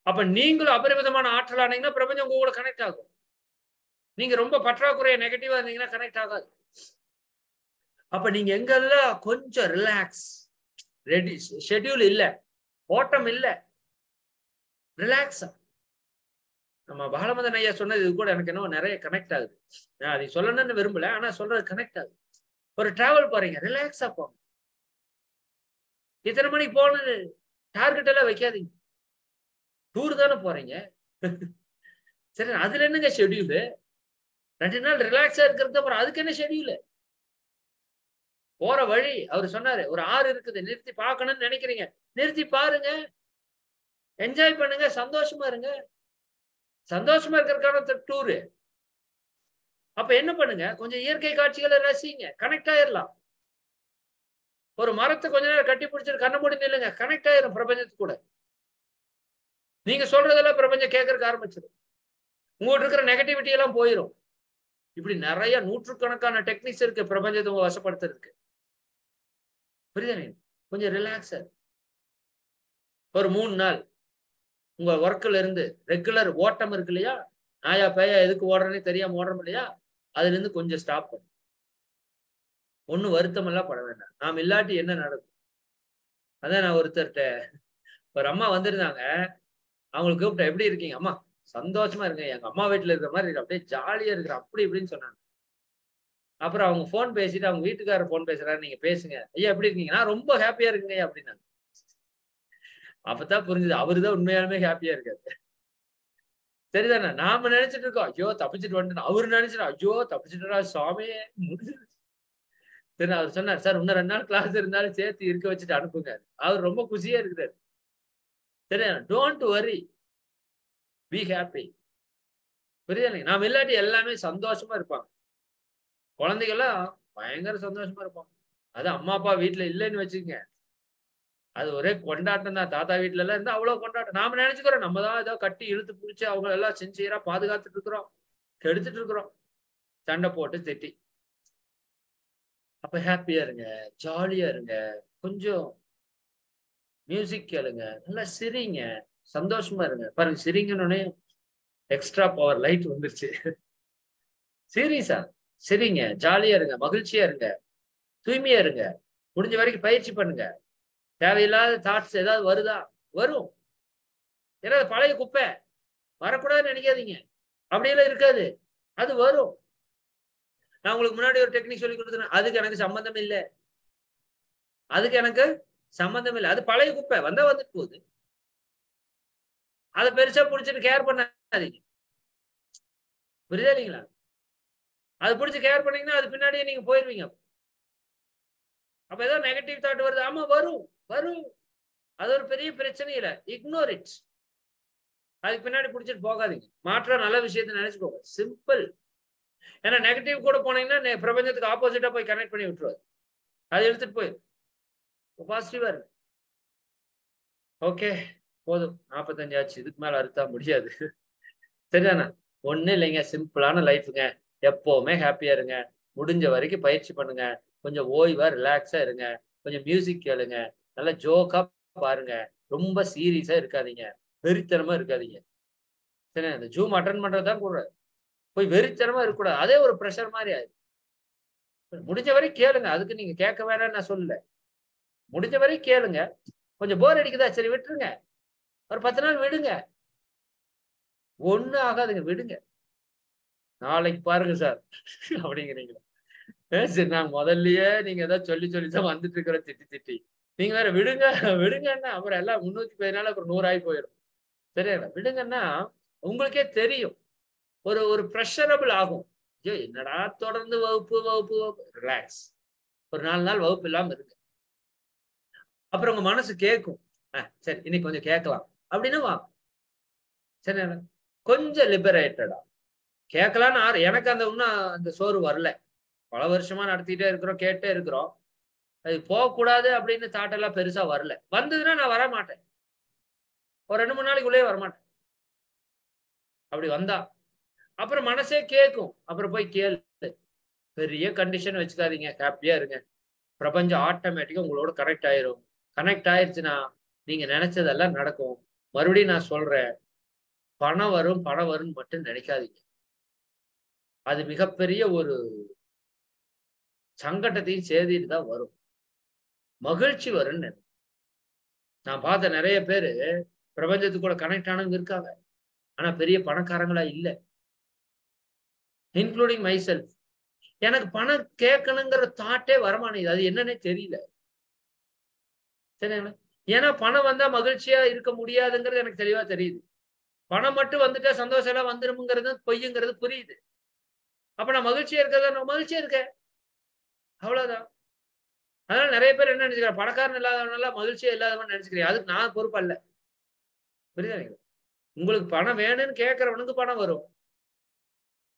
அப்ப நீங்களும் அபரிமிதமான ஆற்றல் ஆனீங்கன்னா பிரபஞ்சம் உங்க கூட கனெக்ட் ஆகும். நீங்க ரொம்ப பற்றாக்குறைய நெகட்டிவா இருந்தீங்கன்னா கனெக்ட் ஆகாது. அப்ப நீங்க எங்கெல்லாம் கொஞ்சம் ரிலாக்ஸ், ரெடி, ஷெட்யூல் இல்ல, ஓட்டம் இல்ல, ரிலாக்ஸா. நம்ம பாலமதன் ஐயா சொன்னது இது கூட எனக்கு என்ன நிறைய கனெக்ட் ஆகுது. நான் அதை சொல்லணும்னு விரும்பல, ஆனா சொல்றது கனெக்ட் ஆகுது. ஒரு டிராவல் போறீங்க, ரிலாக்ஸா போங்க. இத்தனை மணிக்கு போகணும்னு டார்கெட் எல்லாம் வைக்காதீங்க. டூர் தானே போறீங்க. சரி, அதுல என்னங்க ஷெட்யூலு? 2 நாள் ரிலாக்ஸா இருக்கிறது, அப்புறம் அதுக்கு என்ன ஷெட்யூலு? போற வழி அவர் சொன்னாரு, ஒரு ஆறு இருக்குது, நிறுத்தி பார்க்கணும்னு நினைக்கிறீங்க, நிறுத்தி பாருங்க, என்ஜாய் பண்ணுங்க, சந்தோஷமா இருங்க. சந்தோஷமா இருக்கிறதுக்கான டூரு. அப்ப என்ன பண்ணுங்க, கொஞ்சம் இயற்கை காட்சிகளை ரசிங்க, கனெக்ட் ஆயிடலாம். ஒரு மரத்தை கொஞ்ச நேரம் கட்டி பிடிச்சிட்டு கண்ண மூடி நில்லுங்க, கனெக்ட் ஆயிரும் பிரபஞ்சத்து கூட. நீங்க சொல்றதெல்லாம் பிரபஞ்சம் கேட்கறதுக்கு ஆரம்பிச்சிடும். உங்கள்கிட்ட இருக்கிற நெகட்டிவிட்டி எல்லாம் போயிடும். இப்படி நிறைய நூற்றுக்கணக்கான டெக்னிக்ஸ் இருக்கு பிரபஞ்சத்தை வசப்படுத்துறதுக்கு. புரியுதா? கொஞ்சம் ரிலாக்ஸா ஒரு 3 நாள் உங்க ஒர்க்ல இருந்து ரெகுலர் ஓட்டம் இருக்கு இல்லையா, நாயா பேயா எதுக்கு ஓடுறேன்னு தெரியாம ஓடுறோம் இல்லையா, அதுல இருந்து கொஞ்சம் ஸ்டாப் பண்ணு. ஒன்னும் வருத்தம் எல்லாம் பட வேண்டாம். நாம் இல்லாட்டி என்ன நடக்கும்? அதான் நான் ஒருத்தர்கிட்ட, ஒரு அம்மா வந்திருந்தாங்க, அவங்களுக்கு கூப்பிட்ட, எப்படி இருக்கீங்க அம்மா? சந்தோஷமா இருக்கேன், எங்க அம்மா வீட்டுல இருக்கிற மாதிரி இருக்கு, அப்படியே ஜாலியா இருக்கிற, அப்படி இப்படின்னு சொன்னாங்க. அப்புறம் அவங்க போன் பேசிட்டு அவங்க வீட்டுக்காரர் போன் பேசுறாரு, நீங்க பேசுங்க ஐயா, எப்படி இருக்கீங்க? நான் ரொம்ப ஹாப்பியா இருக்குங்க அப்படின்னாங்க. அப்பதான் புரிஞ்சுது, அவருதான் உண்மையாலுமே ஹாப்பியா இருக்காரு. சரிதானே? நாம நினைச்சிட்டு இருக்கோம், ஐயோ தப்பிச்சுட்டு வந்துட்டோம். அவரு நினைச்சிட்டா, ஐயோ தப்பிச்சுட்டா சுவாமியே முடிஞ்சு. சரி, அவர் சொன்னார், சார் இன்னும் 2 நாள் கிளாஸ் இருந்தாலும் சேர்த்து இருக்க வச்சுட்டு அனுப்புங்க. அவர் ரொம்ப குஷியா இருக்கிறார். சரியா? Don't worry, be happy. புரியுதா? நாம இல்லாட்டி எல்லாமே சந்தோஷமா இருப்பாங்க. குழந்தைகள்லாம் பயங்கர சந்தோஷமா இருப்பாங்க. அது அம்மா அப்பா வீட்டுல இல்லைன்னு வச்சுக்கோங்க, அது ஒரே கொண்டாட்டம் தான். தாத்தா வீட்டுல எல்லாம் இருந்தா அவ்வளவு கொண்டாட்டம். நாம நினைச்சுக்கிறோம் நம்ம தான் ஏதோ கட்டி இழுத்து பிடிச்சி அவங்க எல்லாம் சின்சியரா பாதுகாத்துட்டு இருக்கிறோம், கெடுத்துட்டு இருக்கிறோம், சண்டை போட்டு திட்டி. அப்ப ஹாப்பியா இருங்க, ஜாலியா இருங்க, கொஞ்சம் மியூசிக் கேளுங்க, நல்லா சிரிங்க, சந்தோஷமா இருங்க. பாருங்க, சிரிங்கன்னு எக்ஸ்ட்ரா பவர் லைட் வந்துருச்சு. சீரியஸா சரிங்க, ஜாலியா இருங்க, மகிழ்ச்சியா இருங்க, தூய்மையா இருங்க. முடிஞ்ச வரைக்கும் பயிற்சி பண்ணுங்க. தேவையில்லாத தாட்ஸ் ஏதாவது வருதா? வரும். ஏன்னா பழைய குப்பை, வரக்கூடாதுன்னு நினைக்காதீங்க. அப்படியெல்லாம் இருக்காது, அது வரும். நான் உங்களுக்கு முன்னாடி ஒரு டெக்னிக் சொல்லி கொடுத்தேன், அதுக்கு எனக்கு சம்பந்தம் இல்லை, அதுக்கு எனக்கு சம்பந்தம் இல்லை. அது பழைய குப்பை, வந்தா வந்துட்டு போகுது. அதை பெருசா பிடிச்சிட்டு கேர் பண்ணாதீங்க. புரியுதா இல்லைங்களா? அது பிடிச்சி கேர் பண்ணீங்கன்னா அது பின்னாடியே நீங்க போயிருவீங்க. அப்ப ஏதோ நெகட்டிவ் தாட் வருது, ஆமா வரும் வரும், அது ஒரு பெரிய பிரச்சனை இல்லை, இக்னோர் இட். அதுக்கு பின்னாடி பிடிச்சிட்டு போகாதீங்க. மாற்றா நல்ல விஷயத்தை நினைச்சுக்கோங்க. சிம்பிள். ஏன்னா நெகட்டிவ் கூட போனீங்கன்னா பிரபஞ்சத்துக்கு ஆப்போசிட்டா போய் கனெக்ட் பண்ணி விட்டுருவாரு. அதை எடுத்துட்டு போய் பாசிட்டிவா இருக்கு. ஓகே, போதும். 45 ஆச்சு. இதுக்கு மேல அறுத்தா முடியாது. சரிதானே? ஒண்ணு இல்லைங்க, சிம்பிளான லைஃபுங்க. எப்பவுமே ஹாப்பியா இருங்க. முடிஞ்ச வரைக்கும் பயிற்சி பண்ணுங்க. கொஞ்சம் ஓய்வா ரிலாக்ஸா இருங்க. கொஞ்சம் மியூசிக் கேளுங்க. நல்லா ஜோக்கா பாருங்க. ரொம்ப சீரியஸா இருக்காதீங்க. வெறித்தனமா இருக்காதீங்க. சரி, இந்த ஜூம் அட்டன் பண்றதுதான் கூட போய் வெறித்தனமா இருக்கக்கூடாது. அதே ஒரு ப்ரெஷர் மாதிரி ஆயிடும். முடிஞ்ச வரைக்கும் கேளுங்க. அதுக்கு நீங்க கேட்க வேணாம்னு நான் சொல்லல. முடிஞ்ச வரைக்கும் கேளுங்க. கொஞ்சம் போர் அடிக்குதா, சரி விட்டுருங்க. ஒரு 10 நாள் விடுங்க. ஒண்ணும் ஆகாதுங்க, விடுங்க. நாளைக்கு பாருங்க சார் அப்படிங்கிறீங்களா? சரி, நான் முதல்லயே நீங்க ஏதாவது சொல்லி சொல்லிதான் வந்துட்டு இருக்கிற திட்டி. நீங்க வேற விடுங்க விடுங்கன்னா அப்புறம் எல்லாம் 314 அப்புறம் 100 ஆகி போயிடும். சரியா? விடுங்கன்னா உங்களுக்கே தெரியும். ஒரு ப்ரெஷரபிள் ஆகும். ஐயோ, என்னடா தொடர்ந்து வகுப்பு. ரிலாக்ஸ். ஒரு 4 நாள் வகுப்பு இல்லாம இருக்கு. அப்புறம் உங்க மனசு கேட்கும். சரி, இன்னைக்கு கொஞ்சம் கேட்கலாம் அப்படின்னு வாங்க. சரி, கொஞ்சம் லிபரேட்டடா கேட்கலான்னு எனக்கு இன்னும் அந்த சோறு வரல. பல வருஷமா நடத்திட்டே இருக்கிறோம், கேட்டே இருக்கிறோம். அது போகக்கூடாது அப்படின்னு தாட் எல்லாம் பெருசா வரல. வந்ததுன்னா நான் வர மாட்டேன். ஒரு 2-3 நாளைக்குள்ளேயே வரமாட்டேன். அப்படி வந்தா அப்புறம் மனசே கேட்கும். அப்புறம் போய் கேளு. பெரிய கண்டிஷன் வச்சுக்காதீங்க. ஹாப்பியா இருங்க. பிரபஞ்சம் ஆட்டோமேட்டிக்கா உங்களோட கனெக்ட் ஆயிரும். கனெக்ட் ஆயிருச்சுன்னா நீங்க நினைச்சதெல்லாம் நடக்கும். மறுபடியும் நான் சொல்றேன், பணம் வரும்னு மட்டும் நினைக்காதீங்க. அது மிகப்பெரிய ஒரு சங்கடத்தையும் சேதிட்டு தான் வரும். மகிழ்ச்சி வரும்னு நான் பார்த்த நிறைய பேரு பிரபஞ்சத்துக்கு கூட கனெக்ட் ஆனவங்க இருக்காங்க. ஆனா பெரிய பணக்காரங்களா இல்ல. Including my self. எனக்கு பணம் கேட்கணுங்கிற தாட்டே வரமாட்டேங்குது. அது என்னன்னே தெரியல. சரிங்களா? ஏன்னா பணம் வந்தா மகிழ்ச்சியா இருக்க முடியாதுங்கிறது எனக்கு தெளிவா தெரியுது. பணம் மட்டும் வந்துட்டா சந்தோஷம் எல்லாம் வந்துரும்ங்கிறது பொய்யுங்கிறது புரியுது. அப்ப நான் மகிழ்ச்சியா இருக்கிறதா? நான் மகிழ்ச்சியா இருக்கேன். அவ்வளவுதான். அதனால நிறைய பேர் என்ன நினைச்சுக்கிறாங்க, பணக்காரன் இல்லாதவனெல்லாம் மகிழ்ச்சியா இல்லாதவன் நினைச்சுக்கிறேன். அதுக்கு நான் பொறுப்பு அல்ல. புரியுதா? உங்களுக்கு பணம் வேணும்னு கேட்கிறவனுக்கு பணம் வரும்.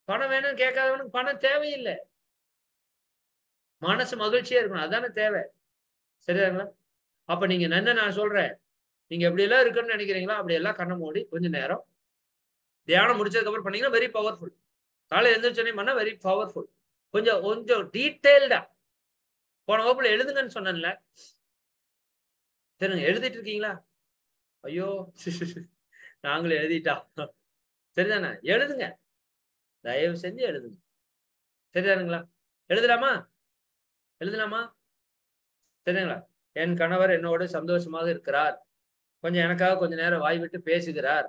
பணம் வேணும்னு கேட்காதவனுக்கு பணம் தேவையில்லை. மனசு மகிழ்ச்சியா இருக்கணும். அதானே தேவை. சரியாங்களா? அப்ப நீங்க என்ன நான் சொல்றேன், நீங்க எப்படி எல்லாம் இருக்குன்னு நினைக்கிறீங்களோ அப்படி எல்லாம் கண்ணை மூடி கொஞ்ச நேரம் தியானம் முடிச்சதுக்கு அப்புறம் பண்ணீங்கன்னா வெரி பவர்ஃபுல். காலையில எந்திரிச்சோனே பண்ணா வெரி பவர்ஃபுல். கொஞ்சம் டீடைல்டா போன வகுப்புல எழுதுங்கன்னு சொன்னேன்ல. சரிங்க, எழுதிட்டு இருக்கீங்களா? ஐயோ நாங்களும் எழுதிட்டா. சரிதானே? எழுதுங்க. தயவு செஞ்சு எழுதுங்க. சரிதானுங்களா? எழுதலாமா? சரிங்களா? என் கணவர் என்னோட சந்தோஷமாக இருக்கிறார். கொஞ்சம் எனக்காக கொஞ்ச நேரம் வாய் விட்டு பேசுகிறார்.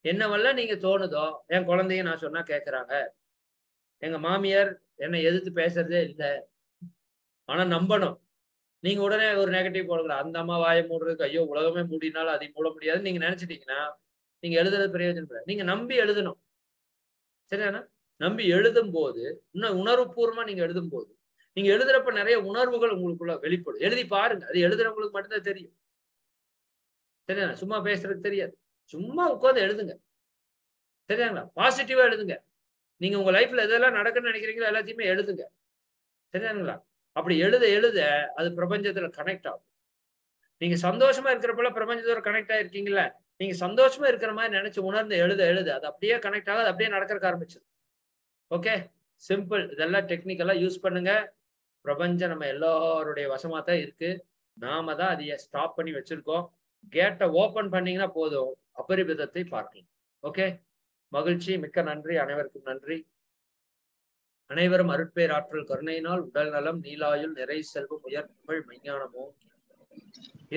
என்னவெல்லாம் நீங்க தோணுதோ, என் குழந்தைய நான் சொன்னா கேட்கிறாங்க. எங்க மாமியார் என்னை எதிர்த்து பேசுறதே இல்லை. ஆனா நம்பணும். நீங்க உடனே ஒரு நெகட்டிவ் போடக்கூடாது. அந்த அம்மா வாயை மூடுறதுக்கு ஐயோ உலகமே மூடினாலும் அதை மூட முடியாதுன்னு நீங்க நினைச்சிட்டீங்கன்னா நீங்க எழுதுறது பிரயோஜனம் இல்லை. நீங்க நம்பி எழுதணும். சரியானா? நம்பி எழுதும் போது இன்னும் உணர்வுபூர்வமா நீங்க எழுதும் போது நீங்க எழுதுறப்ப நிறைய உணர்வுகள் உங்களுக்குள்ள வெளிப்படும். எழுதி பாருங்க. அது எழுதுறவங்களுக்கு மட்டும்தான் தெரியும். சரியா? சும்மா பேசுறது தெரியாது. சும்மா உட்கார்ந்து எழுதுங்க. சரியாங்களா? பாசிட்டிவா எழுதுங்க. நீங்க உங்க லைஃப்ல எதெல்லாம் நடக்குன்னு நினைக்கிறீங்களோ எல்லாத்தையுமே எழுதுங்க. சரியானுங்களா? அப்படி எழுத அது பிரபஞ்சத்துல கனெக்ட் ஆகும். நீங்க சந்தோஷமா இருக்கிறப்பல பிரபஞ்சத்தோட கனெக்ட் ஆயிருக்கீங்களா? நீங்க சந்தோஷமா இருக்கிற மாதிரி நினைச்சு உணர்ந்து எழுத அது அப்படியே கனெக்ட் ஆகாது. அப்படியே நடக்கிறதுக்கு ஆரம்பிச்சது. Okay, simple. இதெல்லாம் டெக்னிக்கலா யூஸ் பண்ணுங்க. பிரபஞ்சம் நம்ம எல்லாருடைய வசமா தான் இருக்கு. நாம தான் அதைய ஸ்டாப் பண்ணி வச்சிருக்கோம். கேட்டை ஓபன் பண்ணீங்கன்னா போதும், அபரிமிதத்தை பார்க்கலாம். ஓகே, மகிழ்ச்சி. மிக்க நன்றி. அனைவருக்கும் நன்றி. அனைவரும் அருட்பேர் ஆற்றல் கருணையினால் உடல் நலம், நீலாயுள், நிறை செல்வம், உயர் புகழ், மெஞ்ஞானமோ,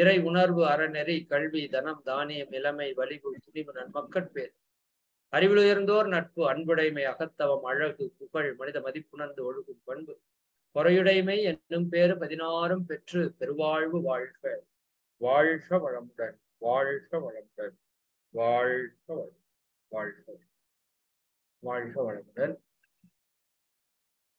இறை உணர்வு, அறநெறி, கல்வி, தனம், தானியம், இளமை, வலிவு, துணிவு, நன்மக்கட்பேர், அறிவிலுயர்ந்தோர் நட்பு, அன்புடைமை, அகத்தவம், அழகு, புகழ், மனித மதிப்புணர்ந்து ஒழுகும் பண்பு, பொறையுடைமை என்னும் பேரு 16 பெற்று பெருவாழ்வு வாழ்க. வாழ்க வளமுடன். வாழ்க வளமுடன். வாழ்க வளமுடன். வாழ்க வளமுடன்.